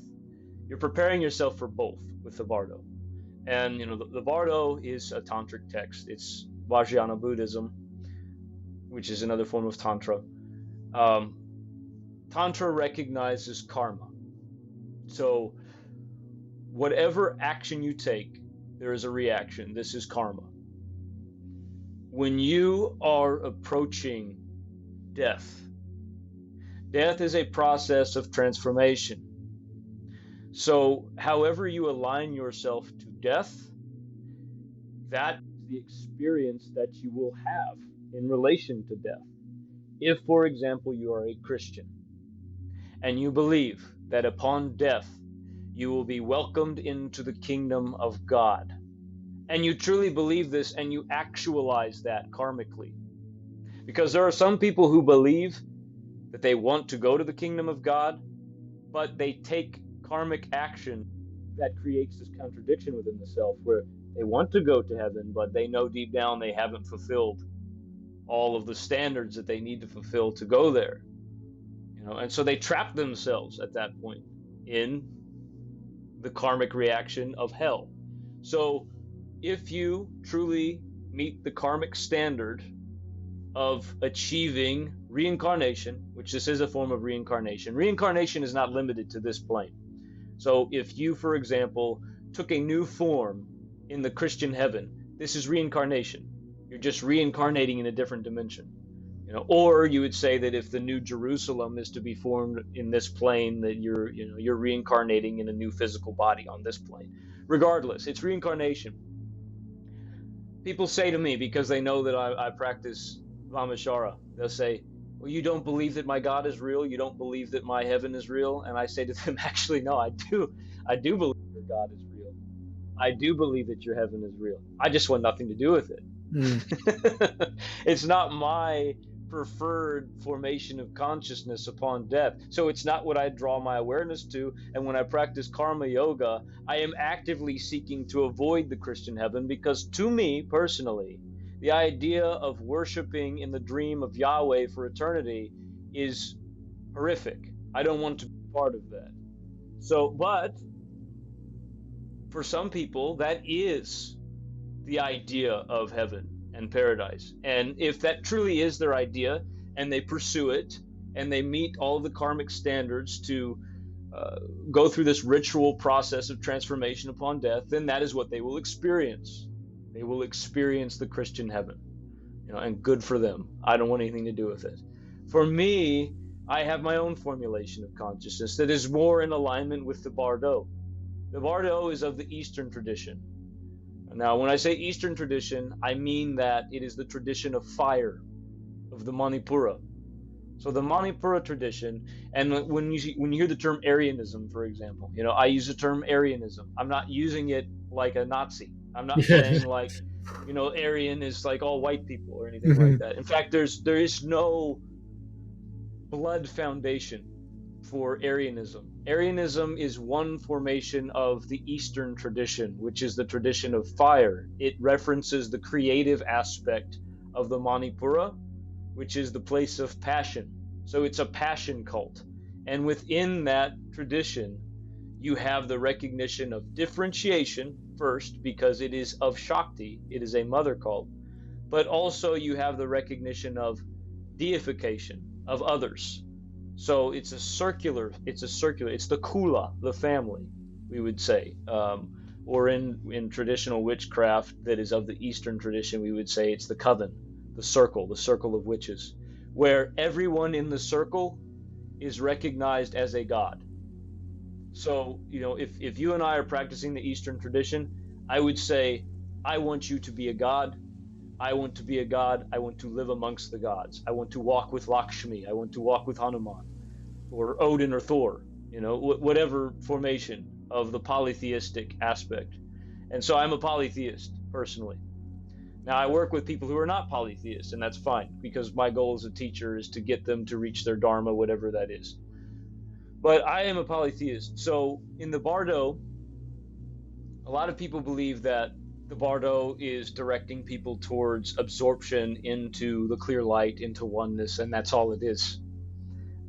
You're preparing yourself for both with the Bardo. And the Bardo is a tantric text. It's Vajrayana Buddhism, which is another form of Tantra. Tantra recognizes karma. So whatever action you take, there is a reaction. This is karma. when you are approaching death, death is a process of transformation. So, however you align yourself to death, that is the experience that you will have in relation to death. If, for example, you are a Christian and you believe that upon death you will be welcomed into the kingdom of God, and you truly believe this and you actualize that karmically, because there are some people who believe that they want to go to the kingdom of God, but they take karmic action that creates this contradiction within the self, where they want to go to heaven, but they know deep down they haven't fulfilled all of the standards that they need to fulfill to go there. And so they trap themselves at that point in the karmic reaction of hell. So if you truly meet the karmic standard of achieving reincarnation, which this is a form of reincarnation. Reincarnation is not limited to this plane. So if you, for example, took a new form in the Christian heaven, this is reincarnation. You're just reincarnating in a different dimension. Or you would say that if the new Jerusalem is to be formed in this plane, that you're reincarnating in a new physical body on this plane. Regardless, it's reincarnation. People say to me, because they know that I practice Vamashara, they'll say, well, you don't believe that my God is real? You don't believe that my heaven is real? And I say to them, actually, no, I do. I do believe your God is real. I do believe that your heaven is real. I just want nothing to do with it. It's not my preferred formation of consciousness upon death. So it's not what I draw my awareness to. And when I practice karma yoga, I am actively seeking to avoid the Christian heaven, because to me personally, the idea of worshiping in the dream of Yahweh for eternity is horrific. I don't want to be part of that. So, but for some people, that is the idea of heaven and paradise. And if that truly is their idea, and they pursue it, and they meet all the karmic standards to go through this ritual process of transformation upon death, then that is what they will experience. They will experience the Christian heaven, and good for them. I don't want anything to do with it. For me, I have my own formulation of consciousness that is more in alignment with the Bardo. The Bardo is of the Eastern tradition. Now, when I say Eastern tradition, I mean that it is the tradition of fire, of the Manipura. So the Manipura tradition, and when you hear the term Aryanism, for example, I use the term Aryanism. I'm not using it like a Nazi. I'm not saying like, Aryan is like all white people or anything like that. In fact, there is no blood foundation for Aryanism. Aryanism is one formation of the Eastern tradition, which is the tradition of fire. It references the creative aspect of the Manipura, which is the place of passion. So it's a passion cult. And within that tradition, you have the recognition of differentiation first, because it is of Shakti, it is a mother cult, but also you have the recognition of deification of others. So it's circular, it's the Kula, the family, we would say. Or in traditional witchcraft that is of the Eastern tradition, we would say it's the coven, the circle of witches, where everyone in the circle is recognized as a god. So, if you and I are practicing the Eastern tradition, I would say, I want you to be a god. I want to be a god. I want to live amongst the gods. I want to walk with Lakshmi. I want to walk with Hanuman or Odin or Thor, whatever formation of the polytheistic aspect. And so I'm a polytheist personally. Now, I work with people who are not polytheists, and that's fine, because my goal as a teacher is to get them to reach their Dharma, whatever that is. But I am a polytheist. So in the Bardo, a lot of people believe that the Bardo is directing people towards absorption into the clear light, into oneness, and that's all it is.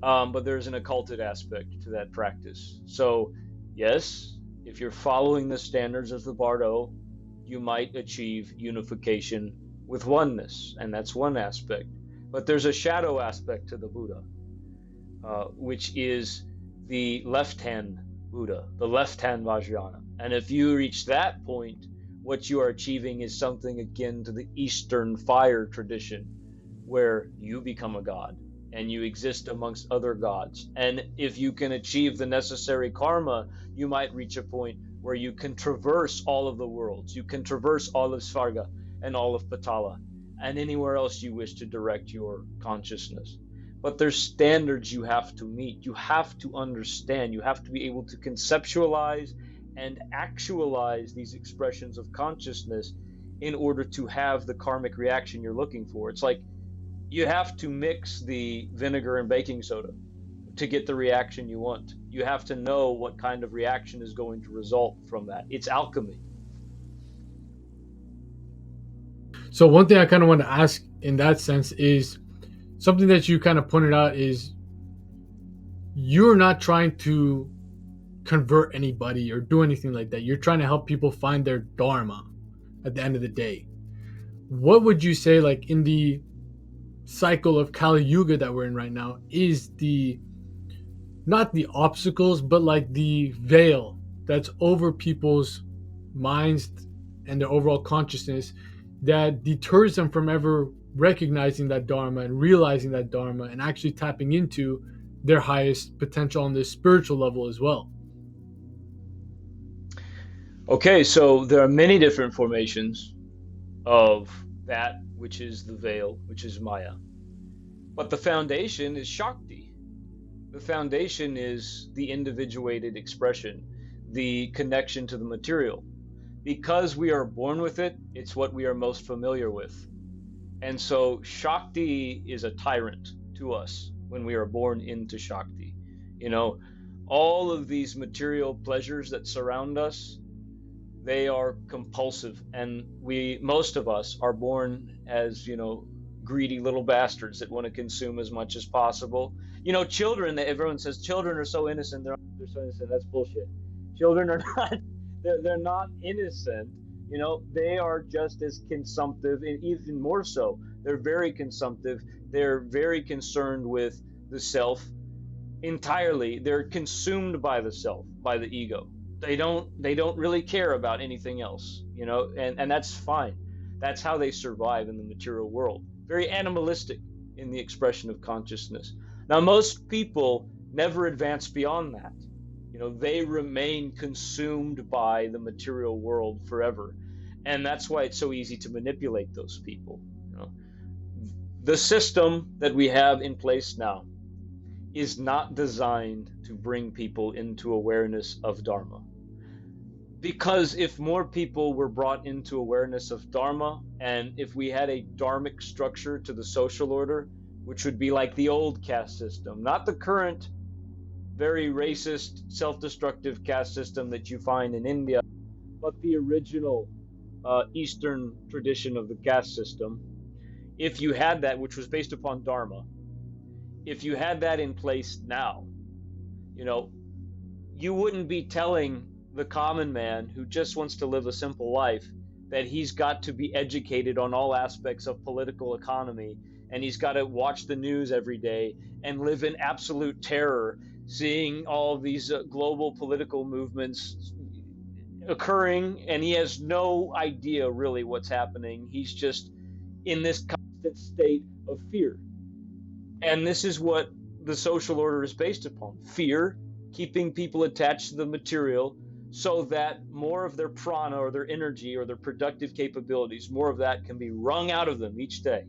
But there's an occulted aspect to that practice. So yes, if you're following the standards of the Bardo, you might achieve unification with oneness, and that's one aspect. But there's a shadow aspect to the Buddha, which is the left-hand Buddha, the left-hand Vajrayana. And if you reach that point what you are achieving is something akin to the Eastern fire tradition, where you become a god and you exist amongst other gods. And if you can achieve the necessary karma, you might reach a point where you can traverse all of the worlds. You can traverse all of Svarga and all of Patala and anywhere else you wish to direct your consciousness. But there's standards you have to meet. You have to understand. You have to be able to conceptualize and actualize these expressions of consciousness in order to have the karmic reaction you're looking for. It's like you have to mix the vinegar and baking soda to get the reaction you want. You have to know what kind of reaction is going to result from that. It's alchemy. So one thing I kind of want to ask in that sense is something that you kind of pointed out is you're not trying to convert anybody or do anything like that. You're trying to help people find their Dharma at the end of the day. What would you say, like in the cycle of Kali Yuga that we're in right now, is the not the obstacles, but like the veil that's over people's minds and their overall consciousness that deters them from ever recognizing that Dharma and realizing that Dharma and actually tapping into their highest potential on this spiritual level as well? Okay, so there are many different formations of that which is the veil, which is Maya. But the foundation is Shakti. The foundation is the individuated expression, the connection to the material. Because we are born with it, it's what we are most familiar with. And so Shakti is a tyrant to us when we are born into Shakti. You know, all of these material pleasures that surround us, they are compulsive, and most of us are born as, greedy little bastards that want to consume as much as possible. Children, everyone says children are so innocent, they're so innocent. That's bullshit. Children are not, they're not innocent. They are just as consumptive, and even more so. They're very consumptive. They're very concerned with the self entirely. They're consumed by the self, by the ego. They don't really care about anything else, and that's fine. That's how they survive in the material world. Very animalistic in the expression of consciousness. Now, most people never advance beyond that. They remain consumed by the material world forever. And that's why it's so easy to manipulate those people. The system that we have in place now is not designed to bring people into awareness of Dharma. Because if more people were brought into awareness of Dharma, and if we had a dharmic structure to the social order, which would be like the old caste system, not the current very racist, self-destructive caste system that you find in India, but the original Eastern tradition of the caste system, if you had that, which was based upon Dharma, if you had that in place now, you wouldn't be telling the common man who just wants to live a simple life that he's got to be educated on all aspects of political economy, and he's got to watch the news every day and live in absolute terror, seeing all of these global political movements occurring, and he has no idea really what's happening. He's just in this constant state of fear. And this is what the social order is based upon: fear, keeping people attached to the material so that more of their prana or their energy or their productive capabilities, more of that can be wrung out of them each day,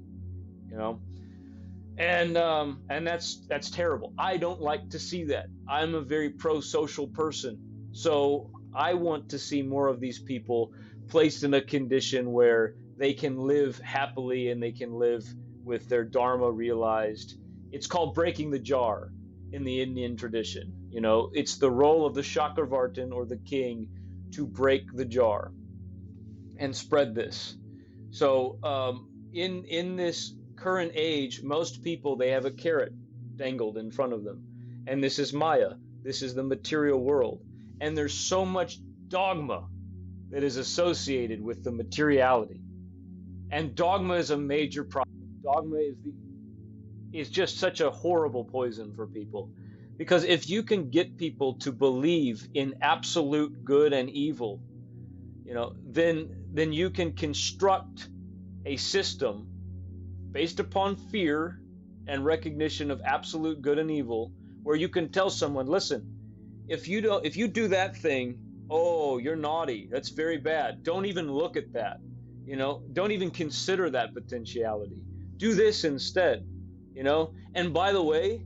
and that's terrible. I don't like to see that. I'm a very pro-social person, so I want to see more of these people placed in a condition where they can live happily and they can live with their Dharma realized. It's called breaking the jar in the Indian tradition. It's the role of the Chakravartin, or the king, to break the jar and spread this. So in this current age, most people, they have a carrot dangled in front of them, and this is Maya. This is the material world, and there's so much dogma that is associated with the materiality, and dogma is a major problem. Dogma is just such a horrible poison for people, because if you can get people to believe in absolute good and evil, then then you can construct a system based upon fear and recognition of absolute good and evil, where you can tell someone, listen, if you do that thing, oh, you're naughty, that's very bad, don't even look at that, don't even consider that potentiality, do this instead. And by the way,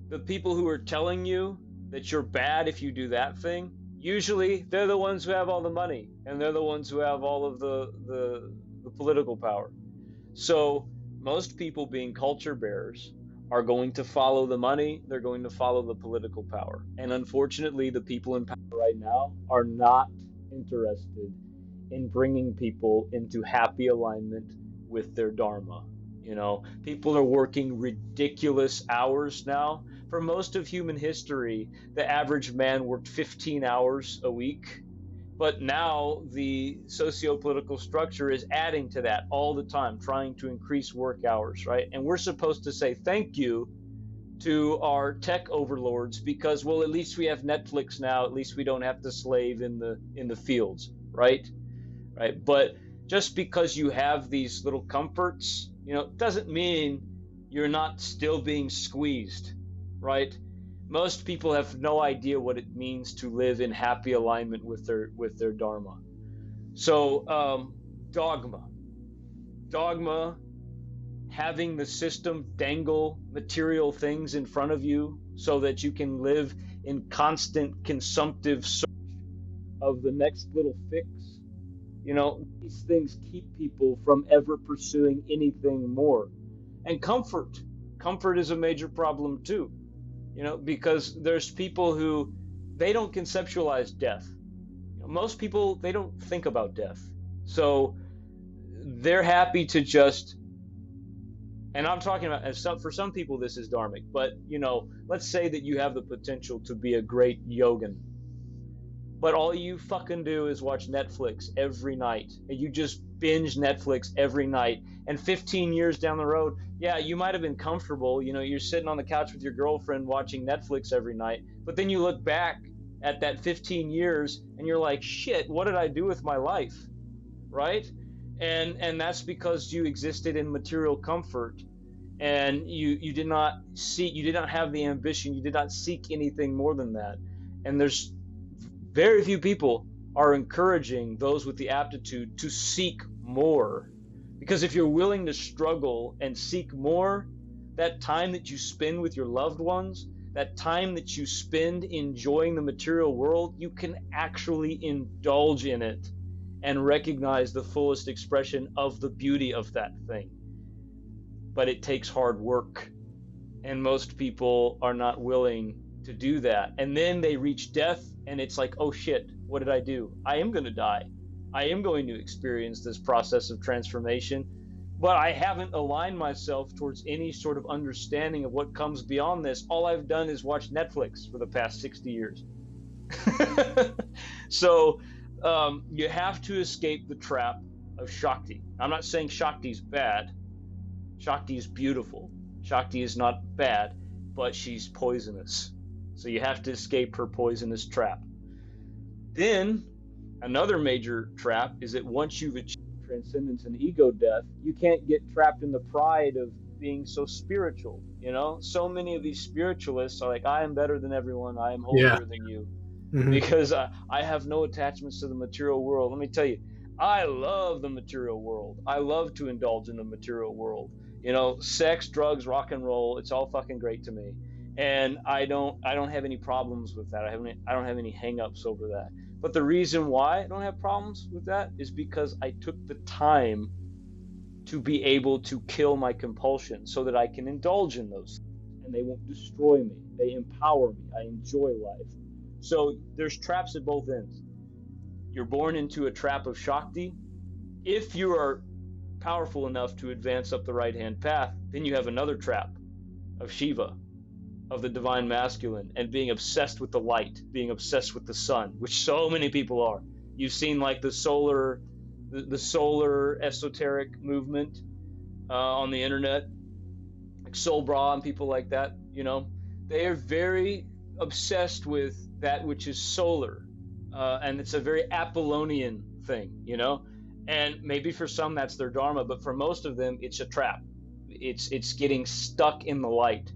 the people who are telling you that you're bad if you do that thing, usually they're the ones who have all the money, and they're the ones who have all of the political power. So most people, being culture bearers, are going to follow the money, they're going to follow the political power. And unfortunately, the people in power right now are not interested in bringing people into happy alignment with their Dharma. People are working ridiculous hours now. For most of human history, the average man worked 15 hours a week. But now the socio-political structure is adding to that all the time, trying to increase work hours, right? And we're supposed to say thank you to our tech overlords because, well, at least we have Netflix now. At least we don't have to slave in the fields, right? Right. But just because you have these little comforts, doesn't mean you're not still being squeezed, right? Most people have no idea what it means to live in happy alignment with their Dharma. So dogma, having the system dangle material things in front of you so that you can live in constant consumptive search of the next little fix. These things keep people from ever pursuing anything more. And comfort is a major problem too. Because there's people who, they don't conceptualize death. Most people, they don't think about death. So they're happy to just, and I'm talking about, for some people this is dharmic, but let's say that you have the potential to be a great yogin, but all you fucking do is watch Netflix every night, and you just binge Netflix every night, and 15 years down the road, yeah, you might have been comfortable, you're sitting on the couch with your girlfriend watching Netflix every night, but then you look back at that 15 years and you're like, shit, what did I do with my life, right? And that's because you existed in material comfort, and you did not have the ambition, you did not seek anything more than that. And there's very few people are encouraging those with the aptitude to seek more. Because if you're willing to struggle and seek more, that time that you spend with your loved ones, that time that you spend enjoying the material world, you can actually indulge in it and recognize the fullest expression of the beauty of that thing. But it takes hard work, and most people are not willing to do that. And then they reach death, and it's like, oh shit, what did I do? I am going to die. I am going to experience this process of transformation, but I haven't aligned myself towards any sort of understanding of what comes beyond this. All I've done is watch Netflix for the past 60 years. So you have to escape the trap of Shakti. I'm not saying Shakti is bad. Shakti is beautiful. Shakti is not bad, but she's poisonous. So you have to escape her poisonous trap. Then another major trap is that once you've achieved transcendence and ego death, you can't get trapped in the pride of being so spiritual. So many of these spiritualists are like, I am better than everyone, I am holier than you, because I have no attachments to the material world. Let me tell you, I love the material world. I love to indulge in the material world. Sex, drugs, rock and roll, it's all fucking great to me. And I don't have any problems with that. I don't have any hang-ups over that. But the reason why I don't have problems with that is because I took the time to be able to kill my compulsion so that I can indulge in those things, and they won't destroy me. They empower me. I enjoy life. So there's traps at both ends. You're born into a trap of Shakti. If you are powerful enough to advance up the right-hand path, then you have another trap of Shiva, of the divine masculine, and being obsessed with the light, being obsessed with the sun, which so many people are. You've seen like the solar esoteric movement on the internet, like Soul Bra and people like that. They are very obsessed with that which is solar, and it's a very Apollonian thing. And maybe for some that's their dharma, but for most of them it's a trap. It's getting stuck in the light.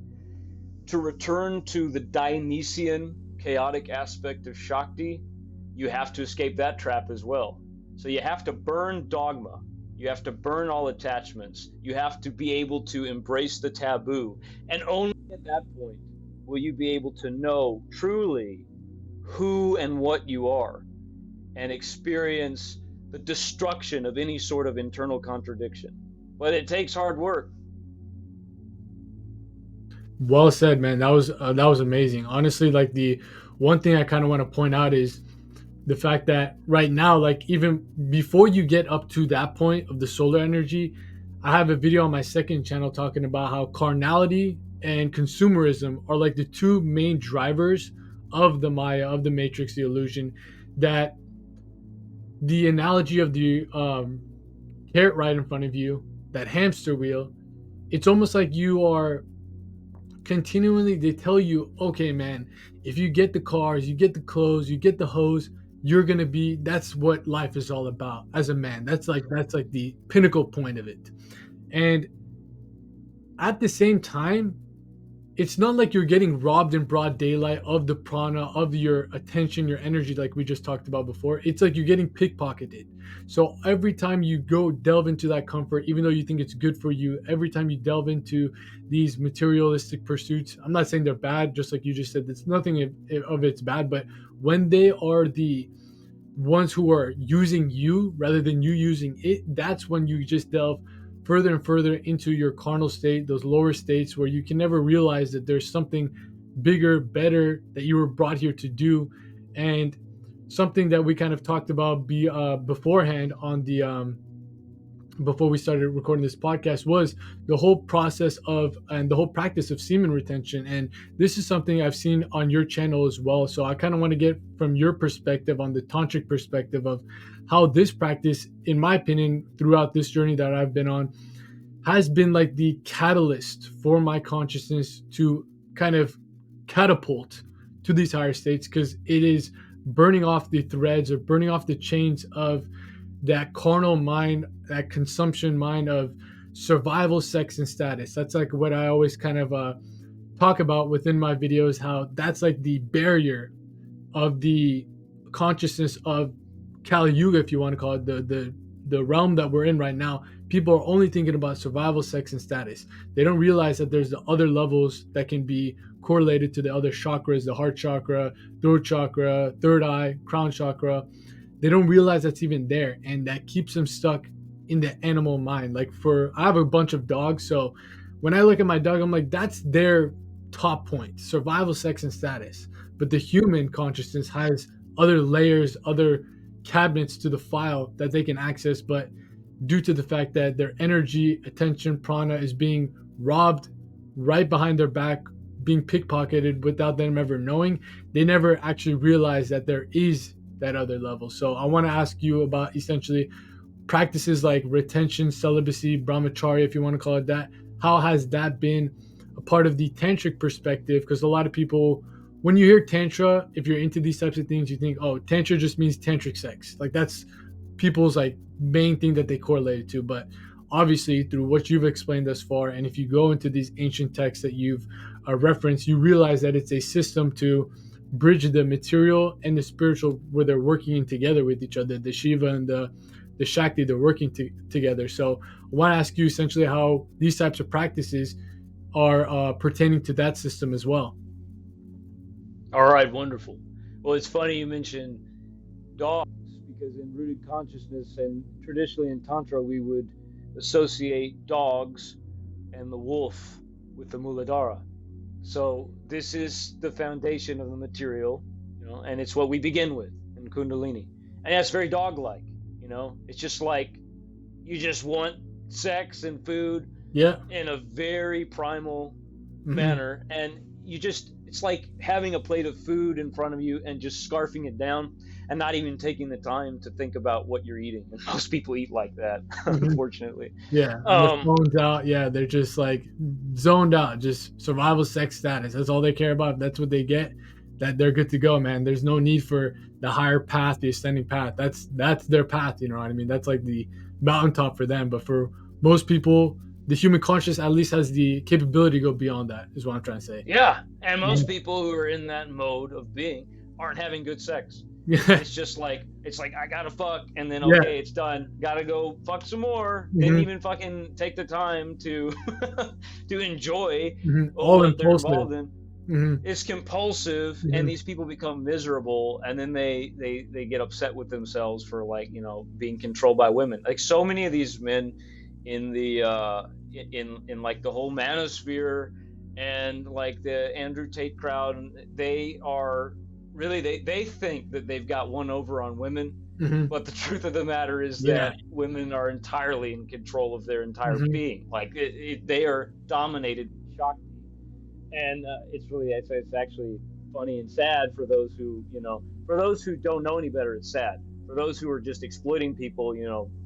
To return to the Dionysian chaotic aspect of Shakti, you have to escape that trap as well. So you have to burn dogma. You have to burn all attachments. You have to be able to embrace the taboo. And only at that point will you be able to know truly who and what you are and experience the destruction of any sort of internal contradiction. But it takes hard work. Well said, man. That was amazing. Honestly, like the one thing I kind of want to point out is the fact that right now, like even before you get up to that point of the solar energy, I have a video on my second channel talking about how carnality and consumerism are like the two main drivers of the Maya, of the Matrix, the illusion. That the analogy of the carrot right in front of you, that hamster wheel, it's almost like you are continually, they tell you, okay, man, if you get the cars, you get the clothes, you get the hose, you're gonna be, that's what life is all about as a man. That's like the pinnacle point of it. And at the same time, it's not like you're getting robbed in broad daylight of the prana, of your attention, your energy, like we just talked about before. It's like you're getting pickpocketed. So every time you go delve into that comfort, even though you think it's good for you, every time you delve into these materialistic pursuits, I'm not saying they're bad, just like you just said, it's nothing of it's bad, but when they are the ones who are using you rather than you using it, that's when you just delve further and further into your carnal state, those lower states where you can never realize that there's something bigger, better that you were brought here to do. And something that we kind of talked about beforehand on the before we started recording this podcast was the whole process of and the whole practice of semen retention. And this is something I've seen on your channel as well. So I kind of want to get from your perspective on the tantric perspective of how this practice, in my opinion, throughout this journey that I've been on, has been like the catalyst for my consciousness to kind of catapult to these higher states, because it is burning off the threads or burning off the chains of that carnal mind, that consumption mind of survival, sex, and status. That's like what I always kind of talk about within my videos, how that's like the barrier of the consciousness of Kali Yuga, if you want to call it, the realm that we're in right now. People are only thinking about survival, sex, and status. They don't realize that there's the other levels that can be correlated to the other chakras, the heart chakra, throat chakra, third eye, crown chakra. They don't realize that's even there, and that keeps them stuck in the animal mind. Like I have a bunch of dogs, so when I look at my dog, I'm like, that's their top point, survival, sex, and status. But the human consciousness has other layers, other cabinets to the file that they can access, but due to the fact that their energy, attention, prana is being robbed right behind their back, being pickpocketed without them ever knowing, they never actually realize that there is that other level. So I want to ask you about essentially practices like retention, celibacy, brahmacharya, if you want to call it that. How has that been a part of the tantric perspective? Because a lot of people, when you hear tantra, if you're into these types of things, you think, oh, tantra just means tantric sex. Like that's people's like main thing that they correlate it to. But obviously through what you've explained thus far, and if you go into these ancient texts that you've referenced, you realize that it's a system to bridge the material and the spiritual, where they're working together with each other. The Shiva and the Shakti, they're working together. So I want to ask you essentially how these types of practices are pertaining to that system as well. All right, wonderful. Well, it's funny you mentioned dogs, because in rooted consciousness and traditionally in Tantra, we would associate dogs and the wolf with the Muladhara. So this is the foundation of the material, and it's what we begin with in Kundalini. And that's very dog-like, It's just like you just want sex and food in a very primal manner. And it's like having a plate of food in front of you and just scarfing it down and not even taking the time to think about what you're eating. And most people eat like that, unfortunately. Yeah, their phones out. Yeah, they're just like zoned out, just survival, sex, status. That's all they care about. If that's what they get, that they're good to go, man. There's no need for the higher path, the ascending path. That's their path, you know what I mean? That's like the mountaintop for them. But for most people, the human conscious at least has the capability to go beyond that, is what I'm trying to say. Yeah, and most people who are in that mode of being aren't having good sex. Yeah. It's just like, I gotta fuck, and then Yeah. okay, it's done. Gotta go fuck some more. Mhm. Didn't even fucking take the time to to enjoy All what they're impulsive. involved in. Mhm. It's compulsive, Mhm. and these people become miserable, and then they get upset with themselves for, like, being controlled by women. Like, so many of these men in the in like the whole manosphere and like the Andrew Tate crowd, they are really, they think that they've got one over on women, Mhm. but the truth of the matter is Yeah. that women are entirely in control of their entire Mhm. being. Like, they are dominated by Shakti. And it's actually funny and sad for those who, for those who don't know any better. It's sad. For those who are just exploiting people,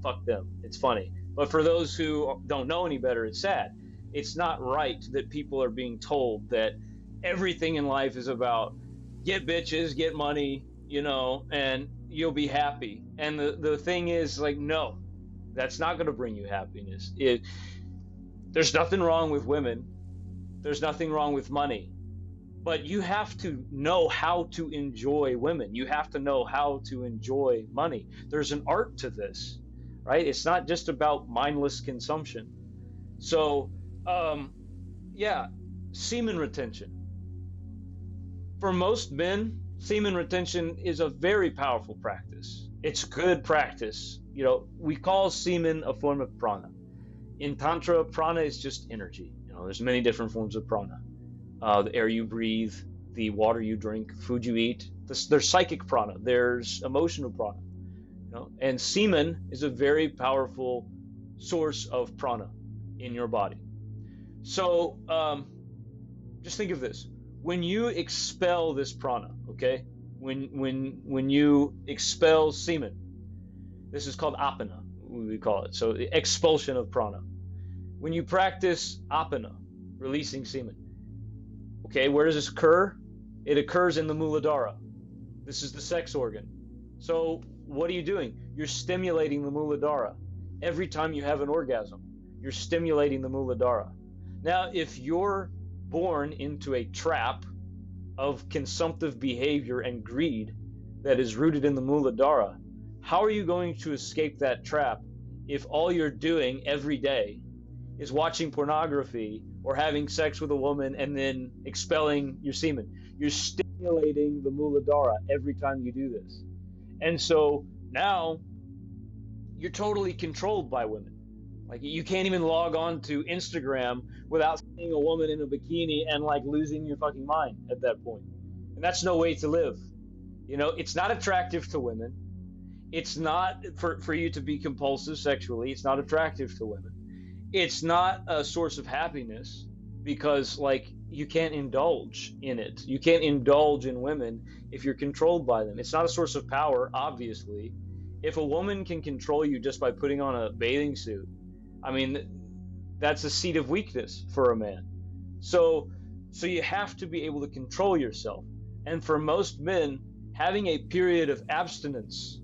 fuck them. It's funny. But for those who don't know any better, it's sad. It's not right that people are being told that everything in life is about get bitches, get money, and you'll be happy. And the thing is, like, no, that's not going to bring you happiness. There's nothing wrong with women. There's nothing wrong with money, but you have to know how to enjoy women. You have to know how to enjoy money. There's an art to this, right? It's not just about mindless consumption. So, yeah, semen retention. For most men, semen retention is a very powerful practice. It's good practice. We call semen a form of prana. In Tantra, prana is just energy. There's many different forms of prana. The air you breathe, the water you drink, food you eat. There's psychic prana. There's emotional prana. And semen is a very powerful source of prana in your body. So just think of this: when you expel this prana, okay, when you expel semen, this is called apana, we call it. So the expulsion of prana. When you practice apana, releasing semen, okay, where does this occur? It occurs in the Muladhara. This is the sex organ. So what are you doing? You're stimulating the Muladhara. Every time you have an orgasm, you're stimulating the Muladhara. Now, if you're born into a trap of consumptive behavior and greed that is rooted in the Muladhara, how are you going to escape that trap if all you're doing every day is watching pornography or having sex with a woman and then expelling your semen? You're stimulating the Muladhara every time you do this. And so now you're totally controlled by women. Like, you can't even log on to Instagram without seeing a woman in a bikini and, like, losing your fucking mind at that point. And that's no way to live. It's not attractive to women. It's not for you to be compulsive sexually. It's not attractive to women. It's not a source of happiness because, like, you can't indulge in it. You can't indulge in women if you're controlled by them. It's not a source of power, obviously. If a woman can control you just by putting on a bathing suit, I mean, that's a seat of weakness for a man. So you have to be able to control yourself. And for most men, having a period of abstinence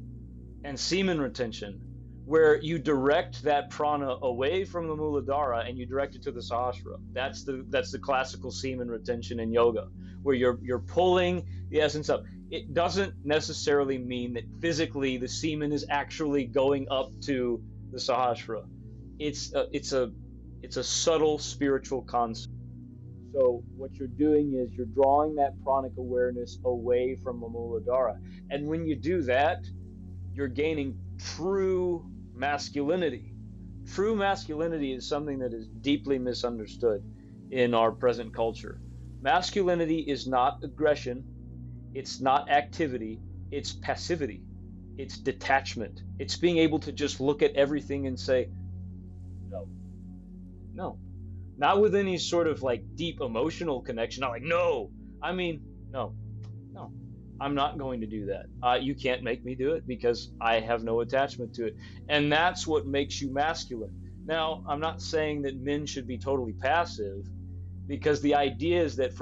and semen retention where you direct that prana away from the Muladhara and you direct it to the Sahasrara. That's the classical semen retention in yoga, where you're pulling the essence up. It doesn't necessarily mean that physically the semen is actually going up to the Sahasrara. It's a subtle spiritual concept. So what you're doing is you're drawing that pranic awareness away from the Muladhara, and when you do that, you're gaining true masculinity. True masculinity is something that is deeply misunderstood in our present culture. Masculinity is not aggression, it's not activity, it's passivity, it's detachment. It's being able to just look at everything and say, no. Not with any sort of, like, deep emotional connection. Not like, no. I mean, no. I'm not going to do that. You can't make me do it because I have no attachment to it. And that's what makes you masculine. Now, I'm not saying that men should be totally passive, because the idea is that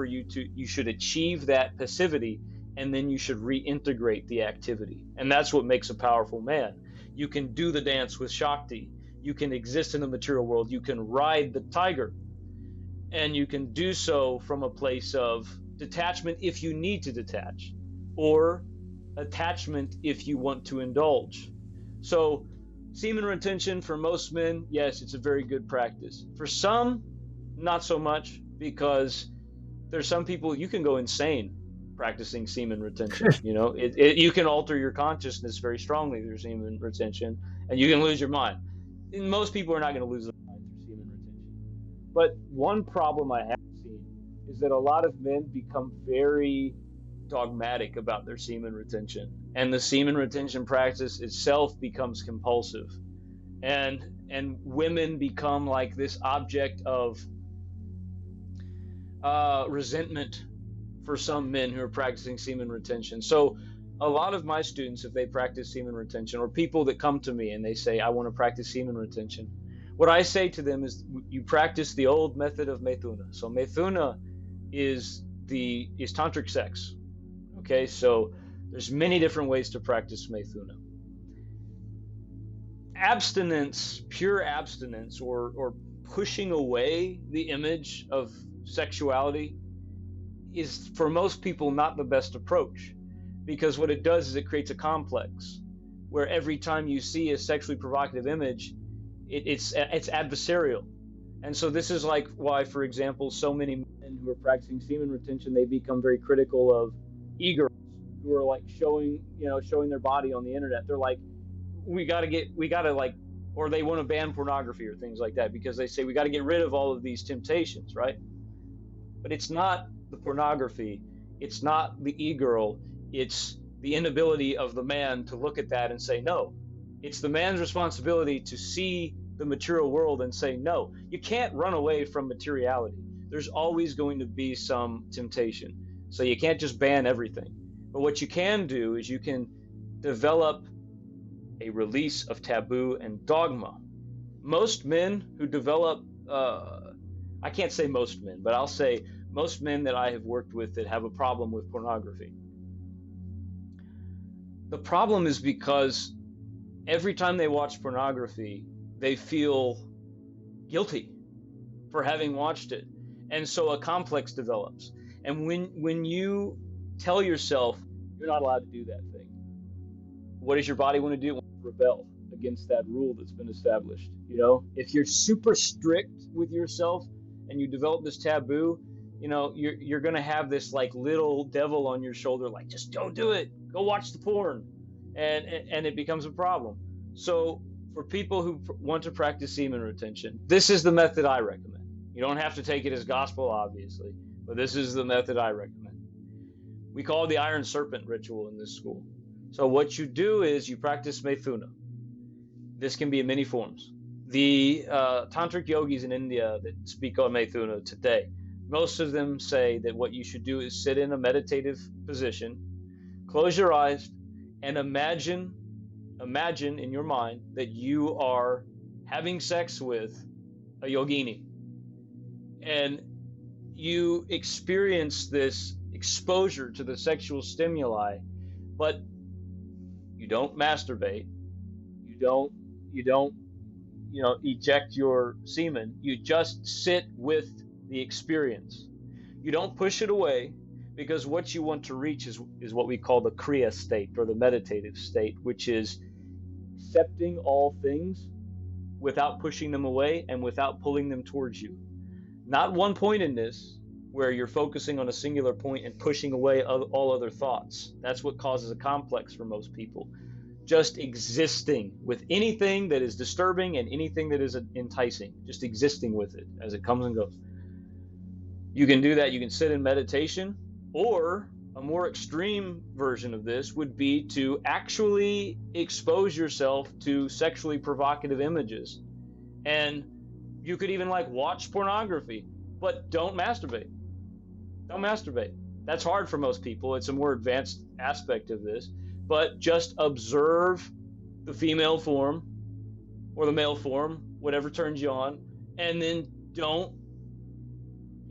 you should achieve that passivity, and then you should reintegrate the activity. And that's what makes a powerful man. You can do the dance with Shakti. You can exist in the material world. You can ride the tiger. And you can do so from a place of detachment if you need to detach, or attachment if you want to indulge. So semen retention for most men, yes, it's a very good practice. For some, not so much, because there's some people, you can go insane practicing semen retention. You can alter your consciousness very strongly through semen retention, and you can lose your mind. And most people are not going to lose their mind through semen retention. But one problem I have seen is that a lot of men become very dogmatic about their semen retention, and the semen retention practice itself becomes compulsive, and women become like this object of resentment for some men who are practicing semen retention. So a lot of my students, if they practice semen retention, or people that come to me and they say, I want to practice semen retention, what I say to them is, you practice the old method of Methuna. So Methuna is tantric sex. Okay, so there's many different ways to practice Methuna. Abstinence, pure abstinence, or pushing away the image of sexuality, is for most people not the best approach, because what it does is it creates a complex where every time you see a sexually provocative image, it's adversarial. And so this is like why, for example, so many men who are practicing semen retention, they become very critical of e-girls who are like showing their body on the internet. They're like, or they want to ban pornography or things like that, because they say we got to get rid of all of these temptations, right? But it's not the pornography, it's not the e-girl, it's the inability of the man to look at that and say no. It's the man's responsibility to see the material world and say no. You can't run away from materiality. There's always going to be some temptation. So you can't just ban everything. But what you can do is you can develop a release of taboo and dogma. Most men who develop, I can't say most men, but I'll say most men that I have worked with that have a problem with pornography. The problem is because every time they watch pornography, they feel guilty for having watched it. And so a complex develops. And when you tell yourself you're not allowed to do that thing, what does your body want to do? It wants to rebel against that rule that's been established. If you're super strict with yourself and you develop this taboo, you're going to have this like little devil on your shoulder, like, just don't do it. Go watch the porn. And it becomes a problem. So for people who want to practice semen retention, this is the method I recommend. You don't have to take it as gospel, obviously, but this is the method I recommend. We call it the Iron Serpent ritual in this school. So what you do is you practice Methuna. This can be in many forms. The tantric yogis in India that speak on Methuna today, most of them say that what you should do is sit in a meditative position, close your eyes, and imagine in your mind that you are having sex with a yogini. And you experience this exposure to the sexual stimuli, but you don't masturbate. You don't eject your semen. You just sit with the experience. You don't push it away, because what you want to reach is what we call the Kriya state, or the meditative state, which is accepting all things without pushing them away and without pulling them towards you. Not one pointedness where you're focusing on a singular point and pushing away all other thoughts. That's what causes a complex for most people. Just existing with anything that is disturbing and anything that is enticing, just existing with it as it comes and goes. You can do that. You can sit in meditation, or a more extreme version of this would be to actually expose yourself to sexually provocative images. And you could even watch pornography, but don't masturbate. Don't masturbate. That's hard for most people. It's a more advanced aspect of this, but just observe the female form or the male form, whatever turns you on, and then don't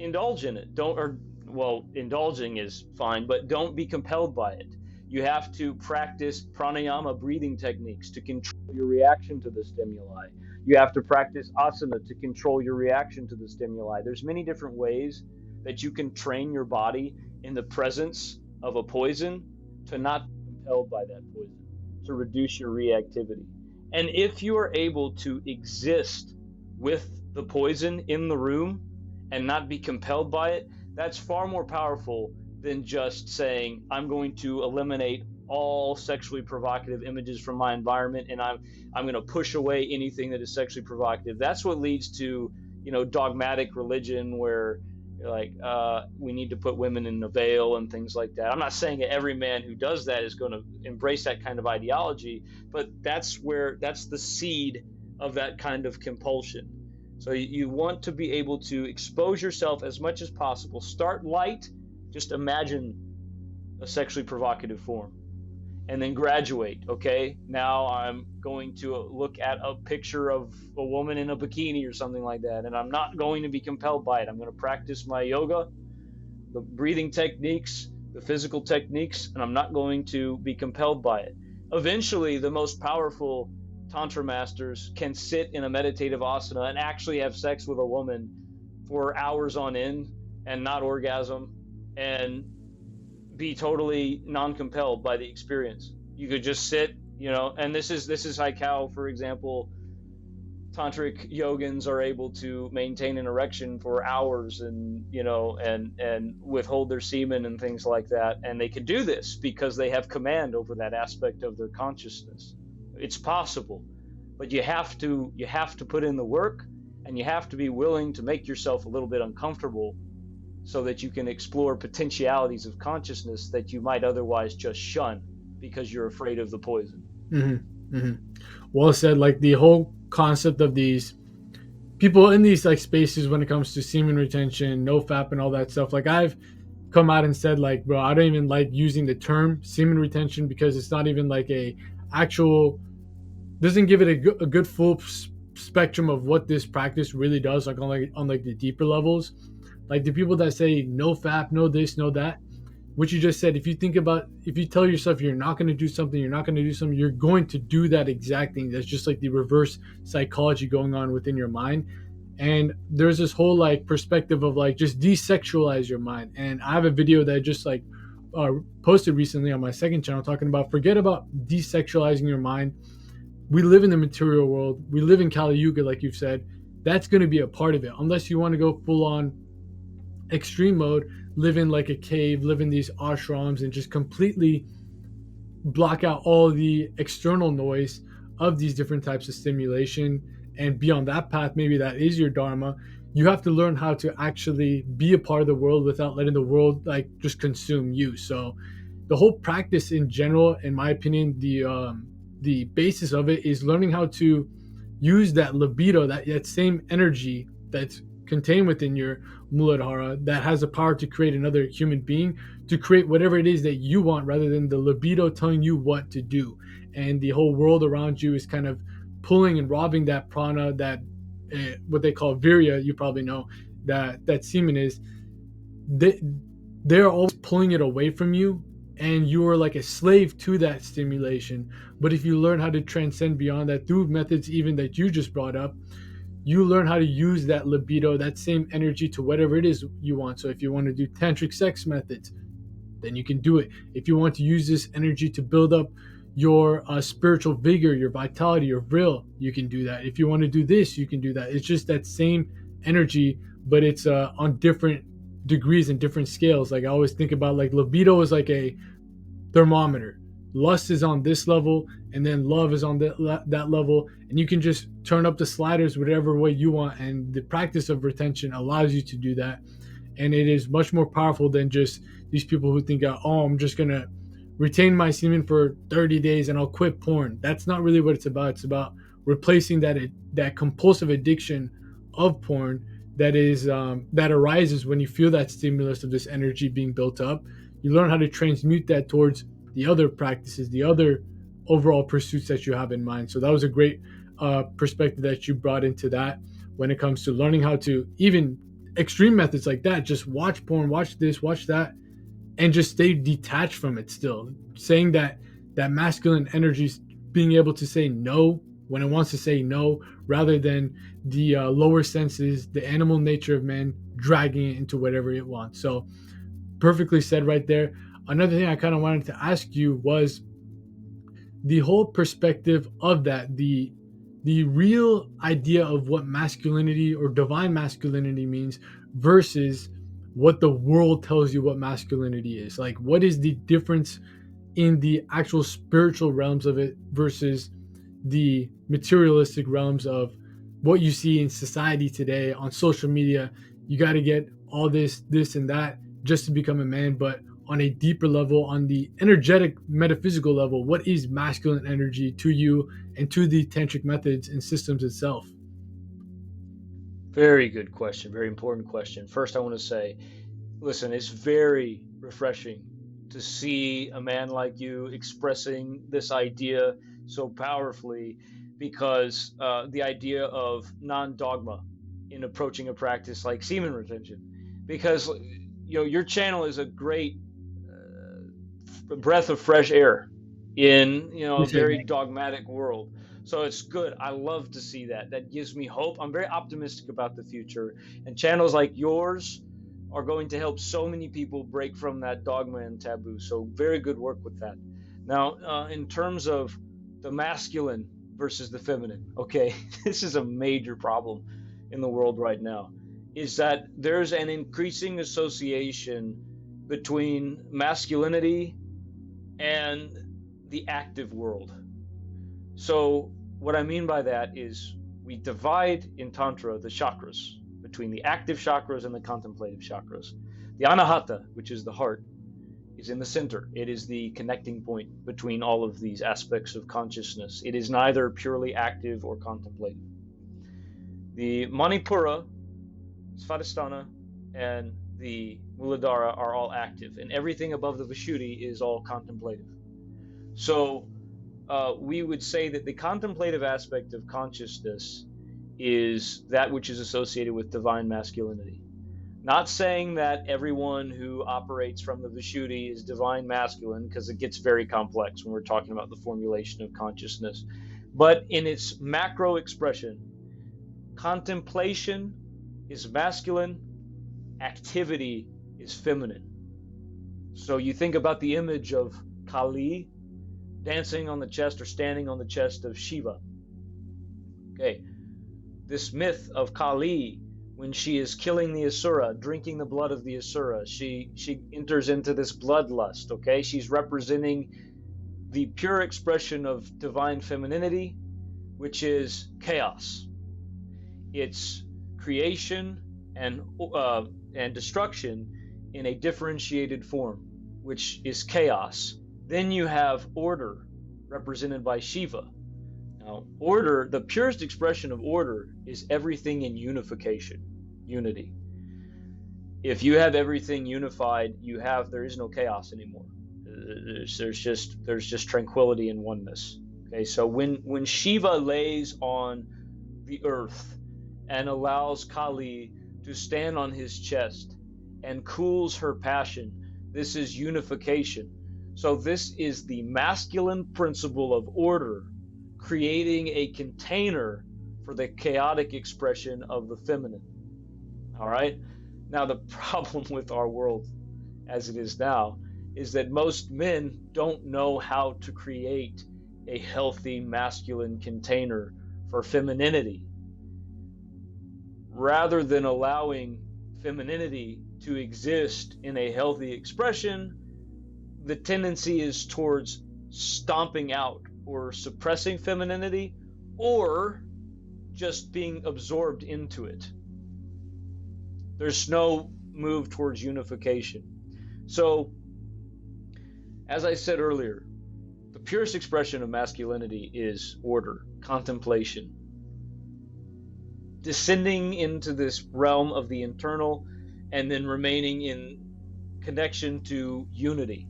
indulge in it. Indulging is fine, but don't be compelled by it. You have to practice pranayama breathing techniques to control your reaction to the stimuli. You have to practice asana to control your reaction to the stimuli. There's many different ways that you can train your body in the presence of a poison to not be compelled by that poison, to reduce your reactivity. And if you are able to exist with the poison in the room and not be compelled by it, that's far more powerful than just saying, I'm going to eliminate all sexually provocative images from my environment, and I'm going to push away anything that is sexually provocative. That's what leads to, dogmatic religion where you're like, we need to put women in a veil and things like that. I'm not saying that every man who does that is going to embrace that kind of ideology, but that's the seed of that kind of compulsion. So you want to be able to expose yourself as much as possible. Start light. Just imagine a sexually provocative form, and then graduate. Okay, now I'm going to look at a picture of a woman in a bikini or something like that, and I'm not going to be compelled by it. I'm going to practice my yoga, the breathing techniques, the physical techniques, and I'm not going to be compelled by it. Eventually, the most powerful Tantra masters can sit in a meditative asana and actually have sex with a woman for hours on end and not orgasm and be totally non-compelled by the experience. You could just sit, and this is like how, for example, tantric yogins are able to maintain an erection for hours and withhold their semen and things like that. And they can do this because they have command over that aspect of their consciousness. It's possible, but you have to put in the work, and you have to be willing to make yourself a little bit uncomfortable so that you can explore potentialities of consciousness that you might otherwise just shun because you're afraid of the poison. Mm-hmm. Mm-hmm. Well said. Like the whole concept of these people in these like spaces when it comes to semen retention, no FAP, and all that stuff. Like I've come out and said, like, bro, I don't even like using the term semen retention because it's not even like a actual, doesn't give it a good full spectrum of what this practice really does. Like on the deeper levels. Like the people that say no FAP, no this, no that, what you just said, if you tell yourself you're not going to do something, you're going to do that exact thing. That's just like the reverse psychology going on within your mind. And there's this whole like perspective of like just desexualize your mind. And I have a video that I just like posted recently on my second channel talking about forget about desexualizing your mind. We live in the material world. We live in Kali Yuga, like you've said. That's going to be a part of it. Unless you want to go full on extreme mode, live in like a cave, live in these ashrams, and just completely block out all the external noise of these different types of stimulation and be on that path. Maybe that is your dharma. You have to learn how to actually be a part of the world without letting the world like just consume you. So the whole practice in general, in my opinion, the basis of it is learning how to use that libido, that same energy that's contained within your Muladhara that has the power to create another human being, to create whatever it is that you want rather than the libido telling you what to do. And the whole world around you is kind of pulling and robbing that prana, that what they call virya, you probably know, that semen is. They're always pulling it away from you, and you are like a slave to that stimulation. But if you learn how to transcend beyond that through methods even that you just brought up, you learn how to use that libido, that same energy, to whatever it is you want. So if you want to do tantric sex methods, then you can do it. If you want to use this energy to build up your spiritual vigor, your vitality, your vril, you can do that. If you want to do this, you can do that. It's just that same energy, but it's on different degrees and different scales. Like I always think about like libido is like a thermometer. Lust is on this level, and then love is on that level, and you can just turn up the sliders whatever way you want, and the practice of retention allows you to do that. And it is much more powerful than just these people who think, oh, I'm just gonna retain my semen for 30 days and I'll quit porn. That's not really what it's about. It's about replacing that compulsive addiction of porn that is that arises when you feel that stimulus of this energy being built up. You learn how to transmute that towards the other practices, the other overall pursuits that you have in mind. So that was a great perspective that you brought into that when it comes to learning how to even extreme methods like that. Just watch porn, watch this, watch that, and just stay detached from it still. Saying that masculine energy is being able to say no when it wants to say no, rather than the lower senses, the animal nature of man, dragging it into whatever it wants. So perfectly said right there. Another thing I kind of wanted to ask you was the whole perspective of that, the real idea of what masculinity or divine masculinity means versus what the world tells you what masculinity is. Like, what is the difference in the actual spiritual realms of it versus the materialistic realms of what you see in society today on social media? You got to get all this, and that just to become a man. But on a deeper level, on the energetic, metaphysical level, what is masculine energy to you and to the tantric methods and systems itself? Very good question. Very important question. First, I want to say, listen, it's very refreshing to see a man like you expressing this idea so powerfully, because the idea of non-dogma in approaching a practice like semen retention, because your channel is a great breath of fresh air in a very dogmatic world. So it's good. I love to see that. That gives me hope. I'm very optimistic about the future, and channels like yours are going to help so many people break from that dogma and taboo. So very good work with that. Now, in terms of the masculine versus the feminine, okay, this is a major problem in the world right now, is that there's an increasing association between masculinity and the active world. So what I mean by that is we divide in Tantra the chakras between the active chakras and the contemplative chakras. The Anahata, which is the heart, is in the center. It is the connecting point between all of these aspects of consciousness. It is neither purely active or contemplative. The Manipura, Svadhisthana, and the Muladhara are all active, and everything above the Vishuddhi is all contemplative. So we would say that the contemplative aspect of consciousness is that which is associated with divine masculinity. Not saying that everyone who operates from the Vishuddhi is divine masculine, because it gets very complex when we're talking about the formulation of consciousness. But in its macro expression, contemplation is masculine, activity is feminine. So you think about the image of Kali dancing on the chest or standing on the chest of Shiva. Okay, this myth of Kali, when she is killing the Asura, drinking the blood of the Asura, she enters into this bloodlust, okay? She's representing the pure expression of divine femininity, which is chaos. It's creation and destruction in a differentiated form, which is chaos. Then you have order, represented by Shiva. Now, order, the purest expression of order, is everything in unification, unity. If you have everything unified, there is no chaos anymore. There's just tranquility and oneness. Okay, so when Shiva lays on the earth and allows Kali to stand on his chest and cools her passion, this is unification. So this is the masculine principle of order, creating a container for the chaotic expression of the feminine. All right? Now, the problem with our world as it is now is that most men don't know how to create a healthy masculine container for femininity. Rather than allowing femininity to exist in a healthy expression, the tendency is towards stomping out or suppressing femininity, or just being absorbed into it. There's no move towards unification. So, as I said earlier, the purest expression of masculinity is order, contemplation, descending into this realm of the internal and then remaining in connection to unity,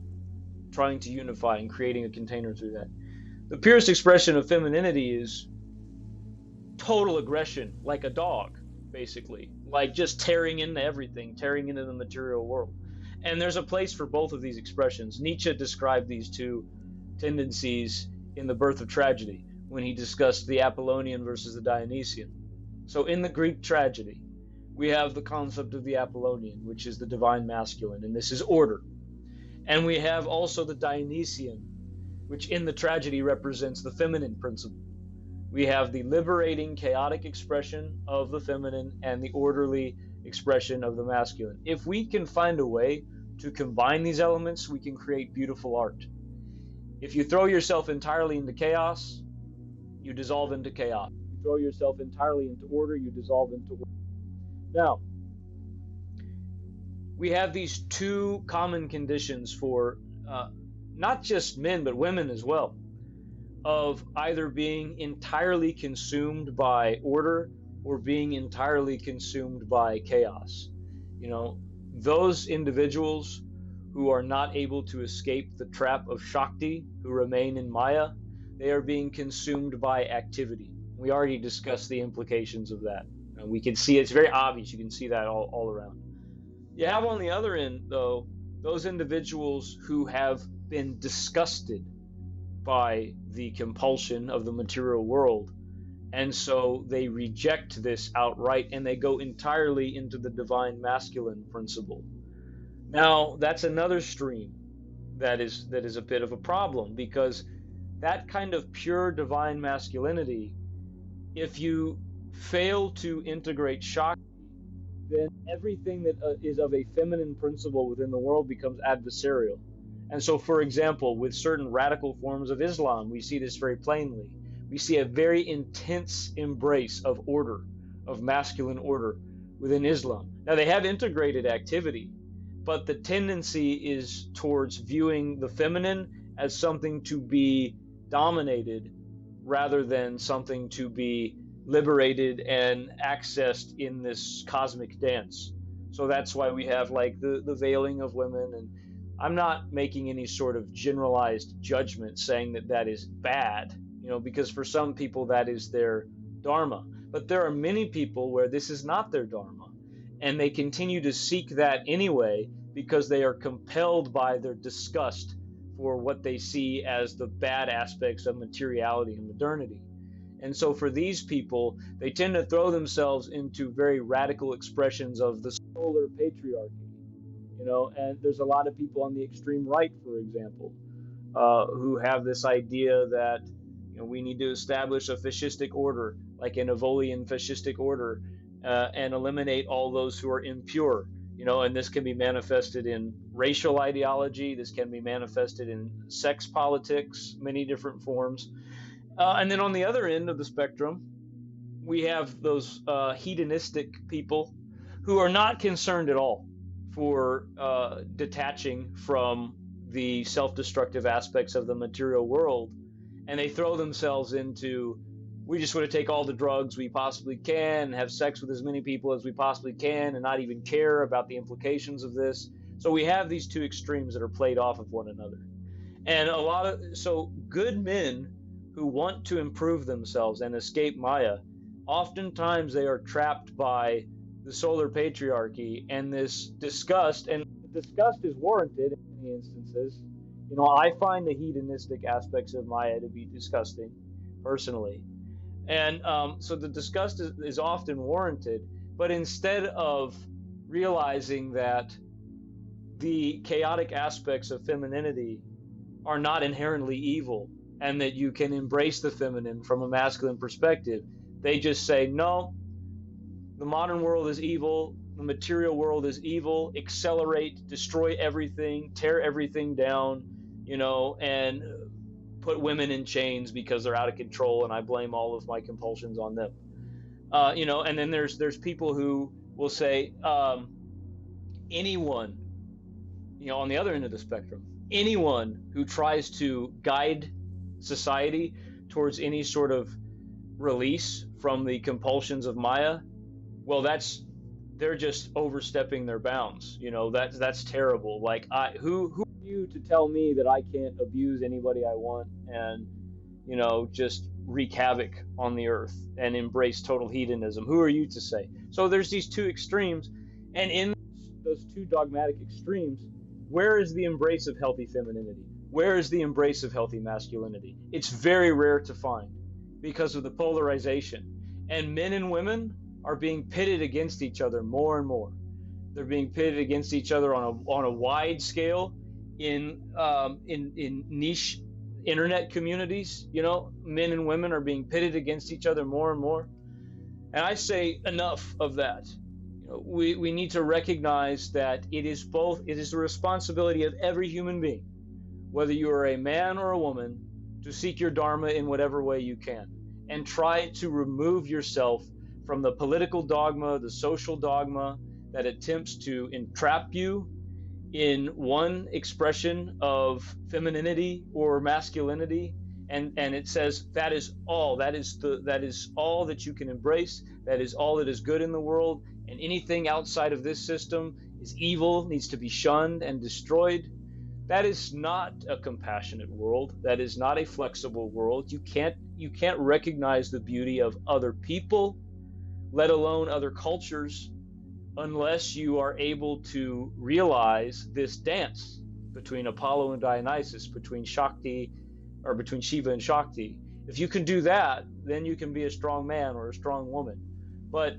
trying to unify and creating a container through that. The purest expression of femininity is total aggression, like a dog. basically, like just tearing into everything, tearing into the material world. And there's a place for both of these expressions. Nietzsche described these two tendencies in The Birth of Tragedy when he discussed the Apollonian versus the Dionysian. So in the Greek tragedy, we have the concept of the Apollonian, which is the divine masculine, and this is order. And we have also the Dionysian, which in the tragedy represents the feminine principle. We have the liberating, chaotic expression of the feminine and the orderly expression of the masculine. If we can find a way to combine these elements, we can create beautiful art. If you throw yourself entirely into chaos, you dissolve into chaos. If you throw yourself entirely into order, you dissolve into order. Now, we have these two common conditions for not just men, but women as well, of either being entirely consumed by order or being entirely consumed by chaos. You know, those individuals who are not able to escape the trap of Shakti, who remain in Maya, they are being consumed by activity. We already discussed the implications of that. And we can see it's very obvious. You can see that all around. You have on the other end, though, those individuals who have been disgusted by the compulsion of the material world. And so they reject this outright and they go entirely into the divine masculine principle. Now, that's another stream that is a bit of a problem, because that kind of pure divine masculinity, if you fail to integrate Shakti, then everything that is of a feminine principle within the world becomes adversarial. And so, for example, with certain radical forms of Islam, we see this very plainly. We see a very intense embrace of order, of masculine order within Islam. Now, they have integrated activity, but the tendency is towards viewing the feminine as something to be dominated rather than something to be liberated and accessed in this cosmic dance. So that's why we have like the veiling of women. And I'm not making any sort of generalized judgment saying that that is bad, you know, because for some people that is their Dharma. But there are many people where this is not their Dharma, and they continue to seek that anyway because they are compelled by their disgust for what they see as the bad aspects of materiality and modernity. And so for these people, they tend to throw themselves into very radical expressions of the solar patriarchy, you know, and there's a lot of people on the extreme right, for example, who have this idea that, you know, we need to establish a fascistic order, like an Evolian fascistic order, and eliminate all those who are impure, you know, and this can be manifested in racial ideology. This can be manifested in sex politics, many different forms. And then on the other end of the spectrum, we have those hedonistic people who are not concerned at all for detaching from the self-destructive aspects of the material world. And they throw themselves into, we just want to take all the drugs we possibly can and have sex with as many people as we possibly can and not even care about the implications of this. So we have these two extremes that are played off of one another. And so good men who want to improve themselves and escape Maya, oftentimes they are trapped by the solar patriarchy and this disgust, and disgust is warranted in many instances. You know, I find the hedonistic aspects of Maya to be disgusting, personally. And so the disgust is often warranted, but instead of realizing that the chaotic aspects of femininity are not inherently evil, and that you can embrace the feminine from a masculine perspective, they just say, no, the modern world is evil, the material world is evil, accelerate, destroy everything, tear everything down, you know, and put women in chains because they're out of control, and I blame all of my compulsions on them. You know, and then there's people who will say, anyone, you know, on the other end of the spectrum, anyone who tries to guide society towards any sort of release from the compulsions of Maya, well, they're just overstepping their bounds. You know, that's terrible. Like, who are you to tell me that I can't abuse anybody I want and, just wreak havoc on the earth and embrace total hedonism. Who are you to say? So there's these two extremes, and in those two dogmatic extremes, where is the embrace of healthy femininity? Where is the embrace of healthy masculinity? It's very rare to find because of the polarization. And men and women are being pitted against each other more and more. They're being pitted against each other on a wide scale in niche internet communities. Men and women are being pitted against each other more and more. And I say enough of that. We need to recognize that it is the responsibility of every human being, whether you are a man or a woman, to seek your Dharma in whatever way you can, and try to remove yourself from the political dogma, the social dogma that attempts to entrap you in one expression of femininity or masculinity, and it says that is all that you can embrace, that is all that is good in the world, and anything outside of this system is evil, needs to be shunned and destroyed. That is not a compassionate world. That is not a flexible world. You can't recognize the beauty of other people, let alone other cultures, unless you are able to realize this dance between Apollo and Dionysus, between Shiva and Shakti. If you can do that, then you can be a strong man or a strong woman. But,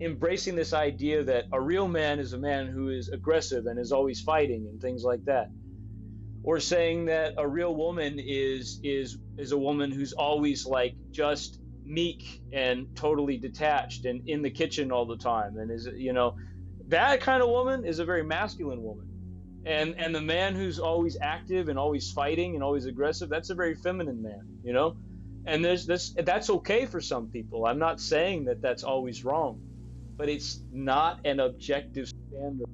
embracing this idea that a real man is a man who is aggressive and is always fighting and things like that, or saying that a real woman is a woman who's always like just meek and totally detached and in the kitchen all the time, and that kind of woman is a very masculine woman, and the man who's always active and always fighting and always aggressive, that's a very feminine man. And that's okay for some people. I'm not saying that that's always wrong, but it's not an objective standard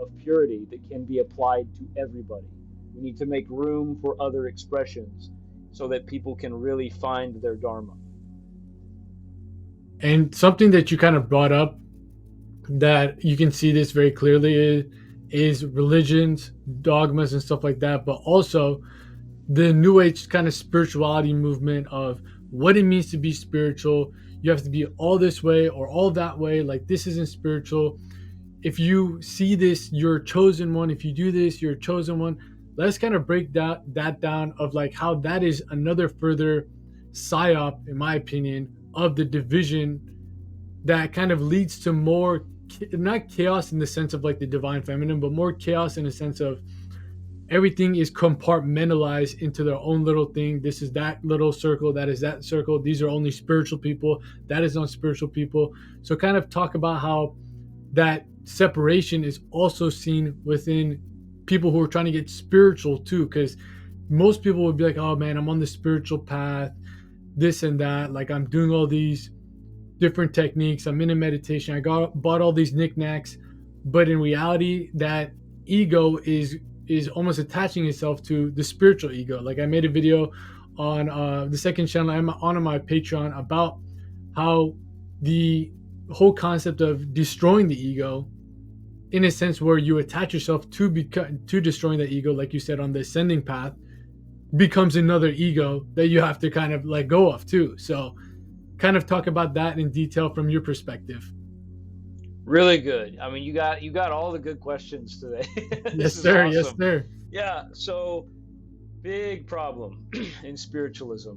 of purity that can be applied to everybody. We need to make room for other expressions so that people can really find their Dharma. And something that you kind of brought up that you can see this very clearly is religions, dogmas, and stuff like that, but also the New Age kind of spirituality movement of what it means to be spiritual. You have to be all this way or all that way. Like, this isn't spiritual. If you see this, you're a chosen one. If you do this, you're a chosen one. Let's kind of break that down of like how that is another further psyop, in my opinion, of the division that kind of leads to more, not chaos in the sense of like the divine feminine, but more chaos in the sense of everything is compartmentalized into their own little thing. This is that little circle, that is that circle. These are only spiritual people, that is not spiritual people. So kind of talk about how that separation is also seen within people who are trying to get spiritual too, because most people would be like, oh man, I'm on the spiritual path, this and that, like I'm doing all these different techniques, I'm in a meditation, I bought all these knickknacks, but in reality that ego is almost attaching itself to the spiritual ego. Like I made a video on the second channel I'm on my Patreon about how the whole concept of destroying the ego, in a sense where you attach yourself to destroying the ego, like you said, on the ascending path, becomes another ego that you have to kind of let go of too. So kind of talk about that in detail from your perspective. Really good. I mean, you got all the good questions today. Yes, sir. Awesome. Yes, sir. Yeah. So, big problem in spiritualism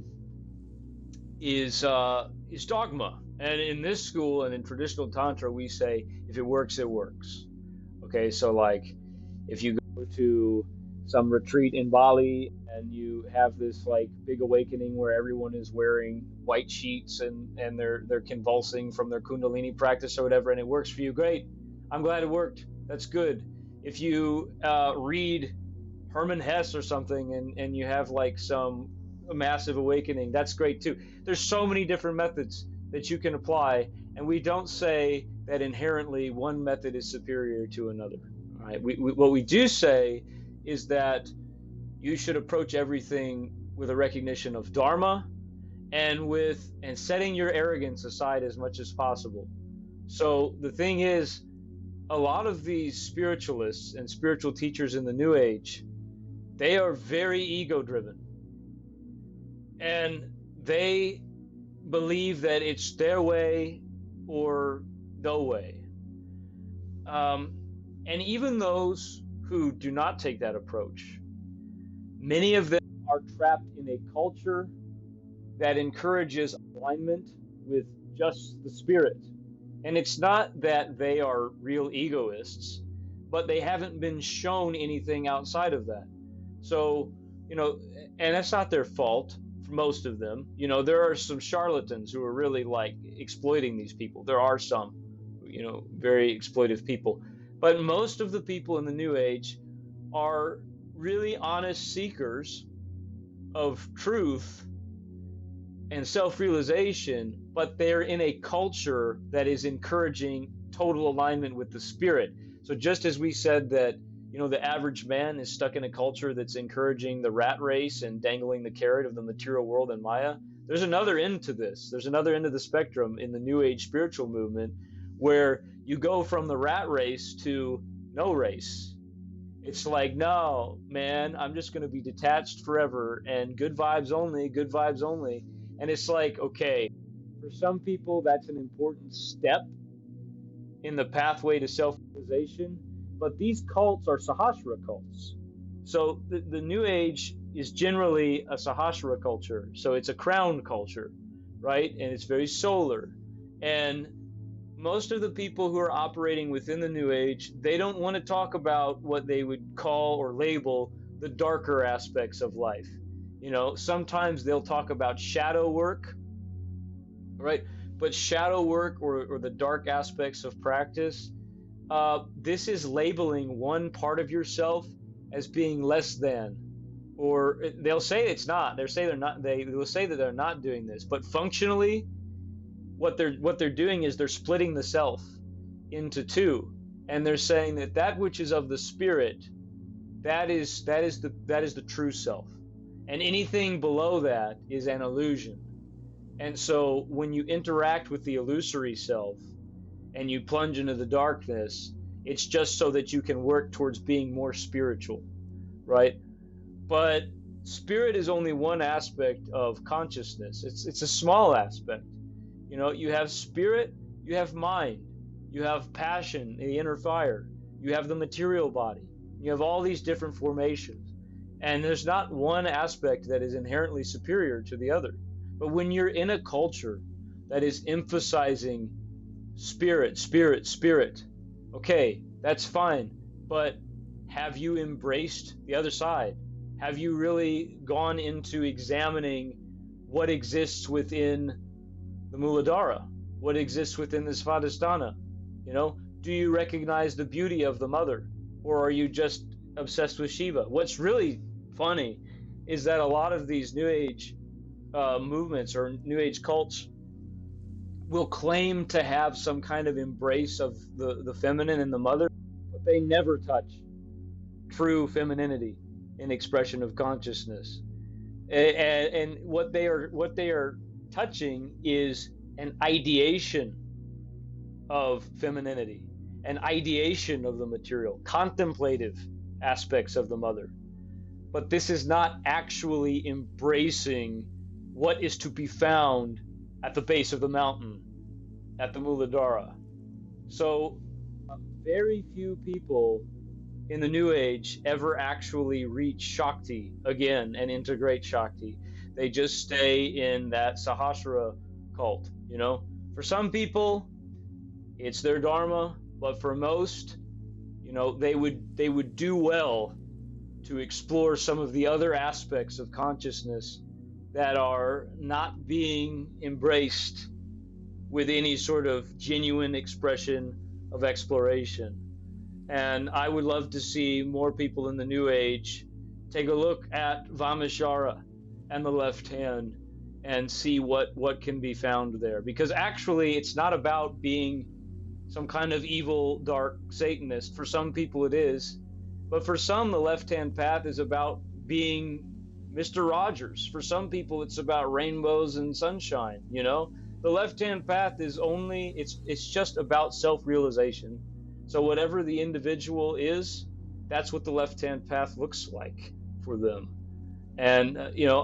is dogma. And in this school and in traditional Tantra, we say, if it works, it works. Okay. So, like, if you go to some retreat in Bali and you have this like big awakening where everyone is wearing white sheets and they're convulsing from their Kundalini practice or whatever, and it works for you, great. I'm glad it worked. That's good. If you read Hermann Hesse or something and you have like a massive awakening, that's great too. There's so many different methods that you can apply, and we don't say that inherently one method is superior to another. All right? What we do say is that you should approach everything with a recognition of Dharma and setting your arrogance aside as much as possible. So the thing is, a lot of these spiritualists and spiritual teachers in the New Age, they are very ego driven. And they believe that it's their way or no way. And even those who do not take that approach, many of them are trapped in a culture that encourages alignment with just the spirit. And it's not that they are real egoists, but they haven't been shown anything outside of that. So, and that's not their fault for most of them. There are some charlatans who are really like exploiting these people. There are some, very exploitive people. But most of the people in the New Age are really honest seekers of truth and self-realization, but they're in a culture that is encouraging total alignment with the spirit. So just as we said that, the average man is stuck in a culture that's encouraging the rat race and dangling the carrot of the material world and Maya, there's another end to this. There's another end of the spectrum in the New Age spiritual movement where you go from the rat race to no race. It's like, no, man, I'm just going to be detached forever and good vibes only, good vibes only. And it's like, okay, for some people, that's an important step in the pathway to self-realization. But these cults are Sahasrara cults. So the New Age is generally a Sahasrara culture. So it's a crown culture, right? And it's very solar. And most of the people who are operating within the New Age, they don't want to talk about what they would call or label the darker aspects of life. Sometimes they'll talk about shadow work, right? But shadow work or the dark aspects of practice, this is labeling one part of yourself as being less than, or they'll say it's not. They will say that they're not doing this, but functionally, what they're doing is they're splitting the self into two, and they're saying that which is of the spirit, that is the true self, and anything below that is an illusion. And so when you interact with the illusory self and you plunge into the darkness, it's just so that you can work towards being more spiritual, right? But spirit is only one aspect of consciousness. It's a small aspect. You have spirit, you have mind, you have passion, the inner fire, you have the material body, you have all these different formations. And there's not one aspect that is inherently superior to the other. But when you're in a culture that is emphasizing spirit, spirit, spirit, okay, that's fine. But have you embraced the other side? Have you really gone into examining what exists within the Muladhara? What exists within the Svadhisthana? Do you recognize the beauty of the mother? Or are you just obsessed with Shiva? What's really funny is that a lot of these New Age movements or New Age cults will claim to have some kind of embrace of the feminine and the mother, but they never touch true femininity in expression of consciousness. And what they are touching is an ideation of femininity, an ideation of the material, contemplative aspects of the mother. But this is not actually embracing what is to be found at the base of the mountain, at the Muladhara. So very few people in the New Age ever actually reach Shakti again and integrate Shakti. They just stay in that Sahasrara cult. For some people, it's their Dharma, but for most, they would do well to explore some of the other aspects of consciousness that are not being embraced with any sort of genuine expression of exploration. And I would love to see more people in the New Age take a look at Vamishara and the left hand and see what can be found there. Because actually, it's not about being some kind of evil, dark Satanist. For some people it is. But for some, the left-hand path is about being Mr. Rogers. For some people, it's about rainbows and sunshine, The left-hand path is it's just about self-realization. So whatever the individual is, that's what the left-hand path looks like for them. And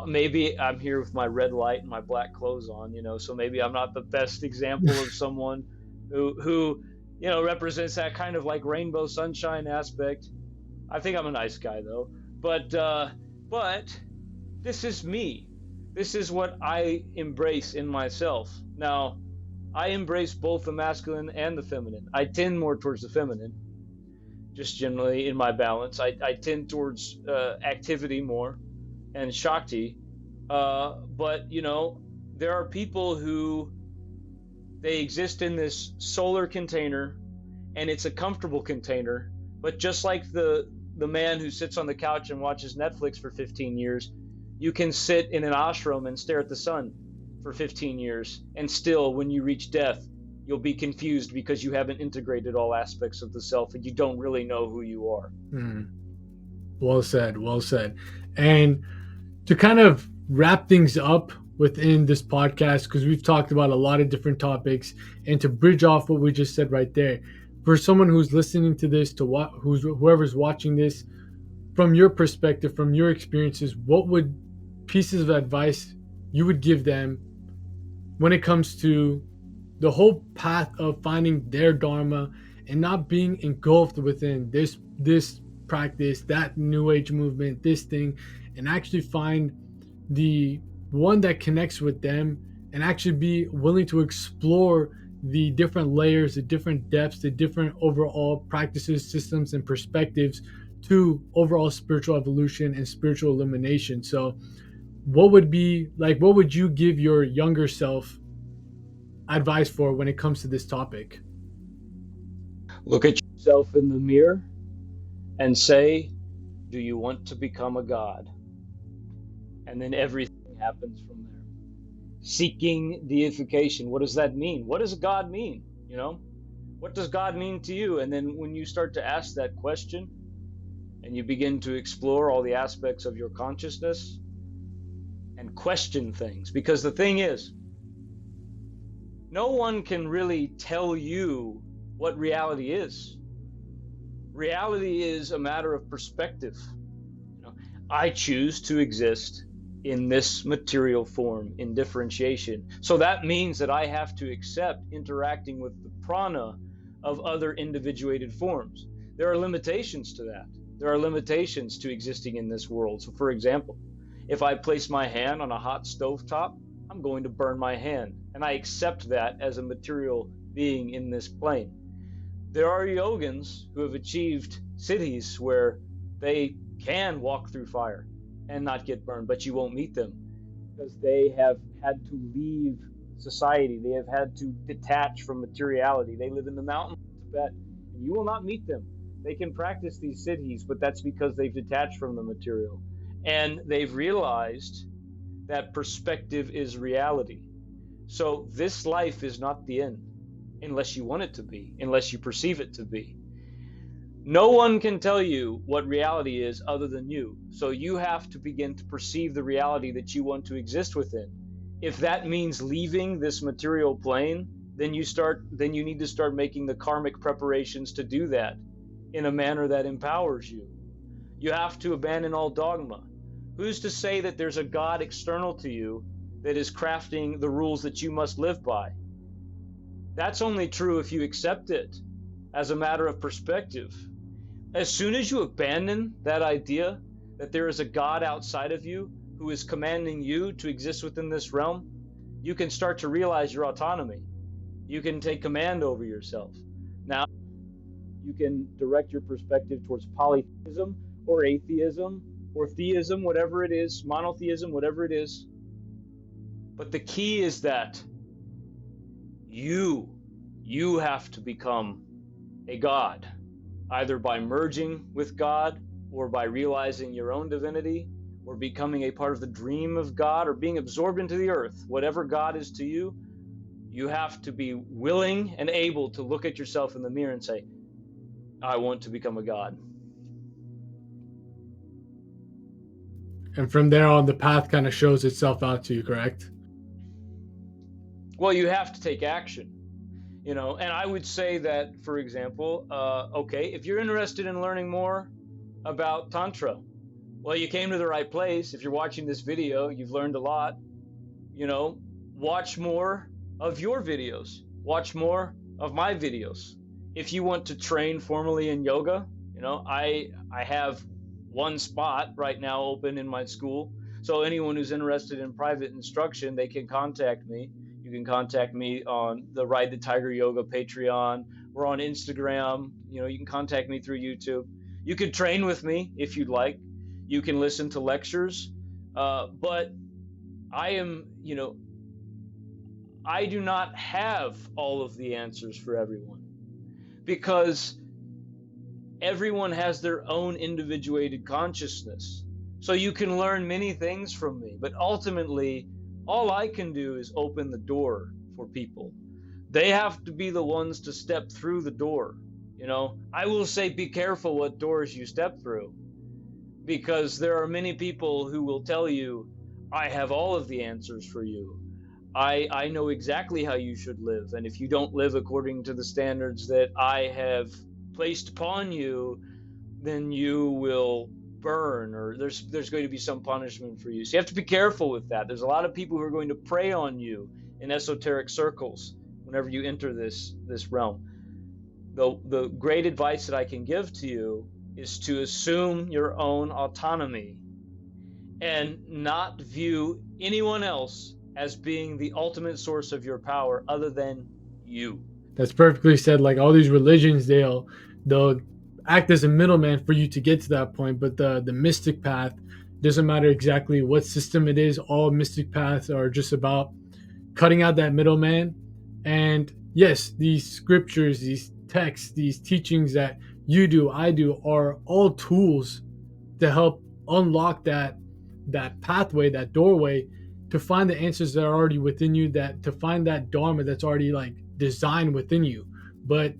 maybe I'm here with my red light and my black clothes on, so maybe I'm not the best example of someone who represents that kind of like rainbow sunshine aspect. I think I'm a nice guy though. But this is me. This is what I embrace in myself. Now, I embrace both the masculine and the feminine. I tend more towards the feminine, just generally in my balance. I tend towards activity more and Shakti. But, there are people who they exist in this solar container, and it's a comfortable container. But just like the man who sits on the couch and watches Netflix for 15 years, you can sit in an ashram and stare at the sun for 15 years. And still, when you reach death, you'll be confused because you haven't integrated all aspects of the self and you don't really know who you are. Well said. Well said. And to kind of wrap things up within this podcast, because we've talked about a lot of different topics, and to bridge off what we just said right there, for someone who's listening to this, whoever's watching this, from your perspective, from your experiences, what would pieces of advice you would give them when it comes to the whole path of finding their Dharma and not being engulfed within this practice, that new age movement, this thing, and actually find the one that connects with them and actually be willing to explore the different layers, the different depths, the different overall practices, systems, and perspectives to overall spiritual evolution and spiritual illumination. So what would you give your younger self advice for when it comes to this topic? Look at yourself in the mirror and say, do you want to become a god? And then everything happens from there. Seeking deification. What does that mean? What does God mean? What does God mean to you? And then when you start to ask that question and you begin to explore all the aspects of your consciousness and question things, because the thing is, no one can really tell you what reality is. Reality is a matter of perspective. I choose to exist in this material form, in differentiation. So that means that I have to accept interacting with the prana of other individuated forms. There are limitations to that. There are limitations to existing in this world. So for example, if I place my hand on a hot stovetop, I'm going to burn my hand. And I accept that as a material being in this plane. There are yogins who have achieved siddhis where they can walk through fire and not get burned, but you won't meet them because they have had to leave society. They have had to detach from materiality. They live in the mountains of Tibet, and you will not meet them. They can practice these siddhis, but that's because they've detached from the material. And they've realized that perspective is reality. So this life is not the end, unless you want it to be, unless you perceive it to be. No one can tell you what reality is other than you. So you have to begin to perceive the reality that you want to exist within. If that means leaving this material plane, then you need to start making the karmic preparations to do that in a manner that empowers you. You have to abandon all dogma. Who's to say that there's a God external to you that is crafting the rules that you must live by? That's only true if you accept it as a matter of perspective. As soon as you abandon that idea that there is a God outside of you who is commanding you to exist within this realm, you can start to realize your autonomy. You can take command over yourself. Now, you can direct your perspective towards polytheism or atheism or theism, whatever it is, monotheism, whatever it is. But the key is that you have to become a God, either by merging with God or by realizing your own divinity or becoming a part of the dream of God or being absorbed into the earth. Whatever God is to you, you have to be willing and able to look at yourself in the mirror and say, I want to become a God. And from there on, the path kind of shows itself out to you, correct? Well, you have to take action, and I would say that, for example, okay, if you're interested in learning more about Tantra, Well, you came to the right place. If you're watching this video, you've learned a lot. Watch more of your videos. Watch more of my videos. If you want to train formally in yoga, I have one spot right now open in my school. So anyone who's interested in private instruction, they can contact me. You can contact me on the Ride the Tiger Yoga Patreon. We're on Instagram. You can contact me through YouTube. You can train with me if you'd like. You can listen to lectures. But I do not have all of the answers for everyone, because everyone has their own individuated consciousness. So you can learn many things from me, but ultimately, all I can do is open the door for people. They have to be the ones to step through the door. I will say, be careful what doors you step through, because there are many people who will tell you, I have all of the answers for you. I know exactly how you should live. And if you don't live according to the standards that I have placed upon you, then you will burn, or there's going to be some punishment for you. So you have to be careful with that. There's a lot of people who are going to prey on you in esoteric circles whenever you enter this realm. The great advice that I can give to you is to assume your own autonomy and not view anyone else as being the ultimate source of your power other than you. That's perfectly said. Like all these religions, they'll act as a middleman for you to get to that point. But the mystic path, doesn't matter exactly what system it is. All mystic paths are just about cutting out that middleman. And yes, these scriptures, these texts, these teachings that you do, I do, are all tools to help unlock that pathway, that doorway, to find the answers that are already within you, that to find that Dharma that's already like designed within you. But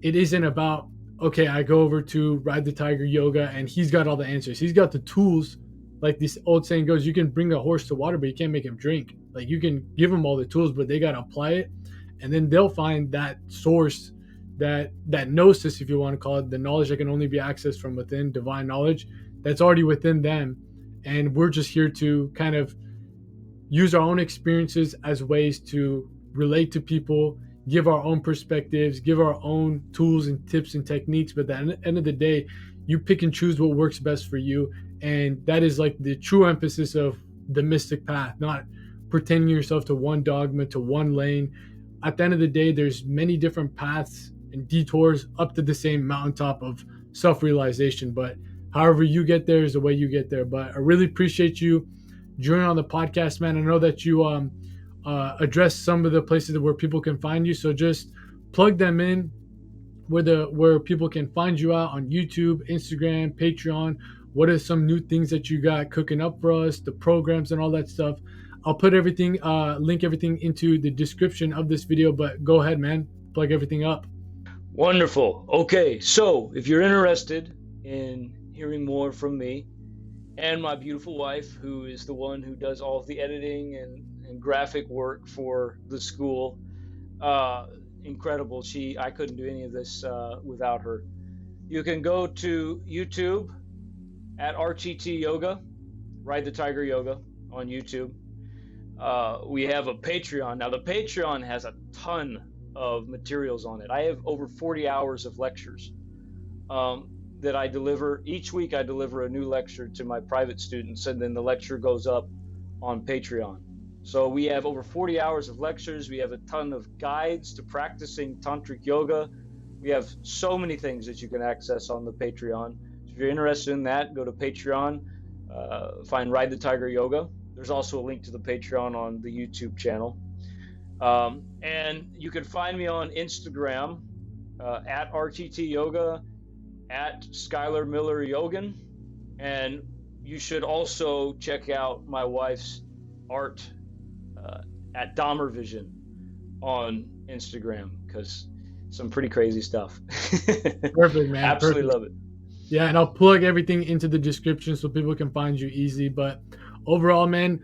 it isn't about, okay, I go over to Ride the Tiger Yoga and he's got all the answers. He's got the tools. Like this old saying goes, you can bring a horse to water, but you can't make him drink. Like you can give them all the tools, but they got to apply it. And then they'll find that source, that gnosis, if you want to call it, the knowledge that can only be accessed from within, divine knowledge that's already within them. And we're just here to kind of use our own experiences as ways to relate to people, give our own perspectives, give our own tools and tips and techniques. But at the end of the day, you pick and choose what works best for you. And that is like the true emphasis of the mystic path, not pretending yourself to one dogma, to one lane. At the end of the day, there's many different paths and detours up to the same mountaintop of self-realization. But however you get there is the way you get there. But I really appreciate you joining on the podcast, man. I know that you address some of the places where people can find you, so just plug them in, where people can find you out on YouTube, Instagram, Patreon. What are some new things that you got cooking up for us, the programs and all that stuff? I'll put everything, link everything into the description of this video, but go ahead, man, plug everything up. Wonderful. Okay, so if you're interested in hearing more from me and my beautiful wife, who is the one who does all of the editing and graphic work for the school, incredible. I couldn't do any of this without her. You can go to YouTube at RTT Yoga, Ride the Tiger Yoga on YouTube. We have a Patreon. Now the Patreon has a ton of materials on it. I have over 40 hours of lectures that I deliver. Each week I deliver a new lecture to my private students, and then the lecture goes up on Patreon. So we have over 40 hours of lectures. We have a ton of guides to practicing tantric yoga. We have so many things that you can access on the Patreon. So if you're interested in that, go to Patreon, find Ride the Tiger Yoga. There's also a link to the Patreon on the YouTube channel. And you can find me on Instagram at RTT Yoga, at Skyler Miller Yogan. And you should also check out my wife's art at Dahmer Vision on Instagram, because some pretty crazy stuff. Perfect, man. Absolutely Perfect. Love it. Yeah, and I'll plug everything into the description so people can find you easy. But overall, man,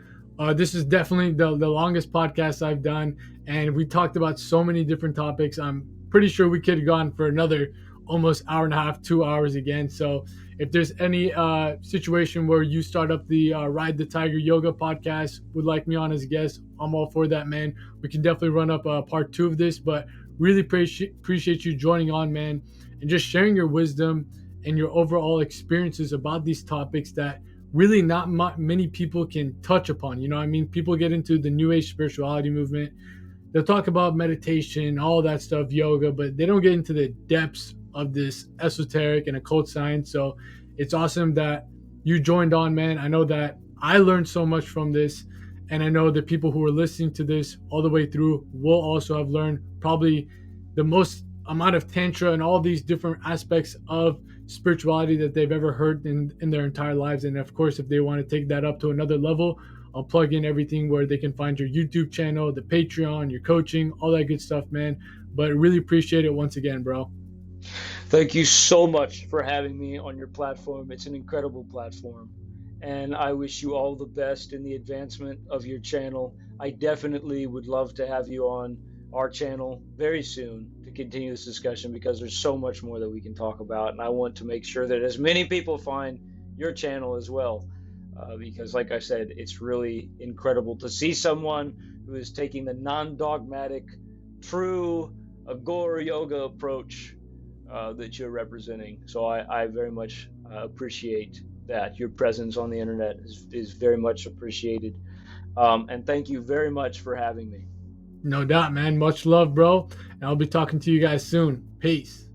this is definitely the longest podcast I've done, and we talked about so many different topics. I'm pretty sure we could have gone for another almost hour and a half, 2 hours again. So if there's any situation where you start up the Ride the Tiger Yoga podcast, would like me on as a guest, I'm all for that, man. We can definitely run up part 2 of this, but really appreciate you joining on, man, and just sharing your wisdom and your overall experiences about these topics that really not many people can touch upon. You know what I mean? People get into the New Age spirituality movement. They'll talk about meditation, all that stuff, yoga, but they don't get into the depths of this esoteric and occult science. So it's awesome that you joined on, man. I know that I learned so much from this, and I know the people who are listening to this all the way through will also have learned probably the most amount of tantra and all these different aspects of spirituality that they've ever heard in their entire lives. And of course, if they want to take that up to another level, I'll plug in everything where they can find your YouTube channel, the Patreon, your coaching, all that good stuff, man. But really appreciate it once again, bro. Thank you so much for having me on your platform. It's an incredible platform. And I wish you all the best in the advancement of your channel. I definitely would love to have you on our channel very soon to continue this discussion, because there's so much more that we can talk about. And I want to make sure that as many people find your channel as well. Because like I said, it's really incredible to see someone who is taking the non-dogmatic, true Agora yoga approach that you're representing. So I very much appreciate that. Your presence on the internet is very much appreciated. And thank you very much for having me. No doubt, man. Much love, bro. And I'll be talking to you guys soon. Peace.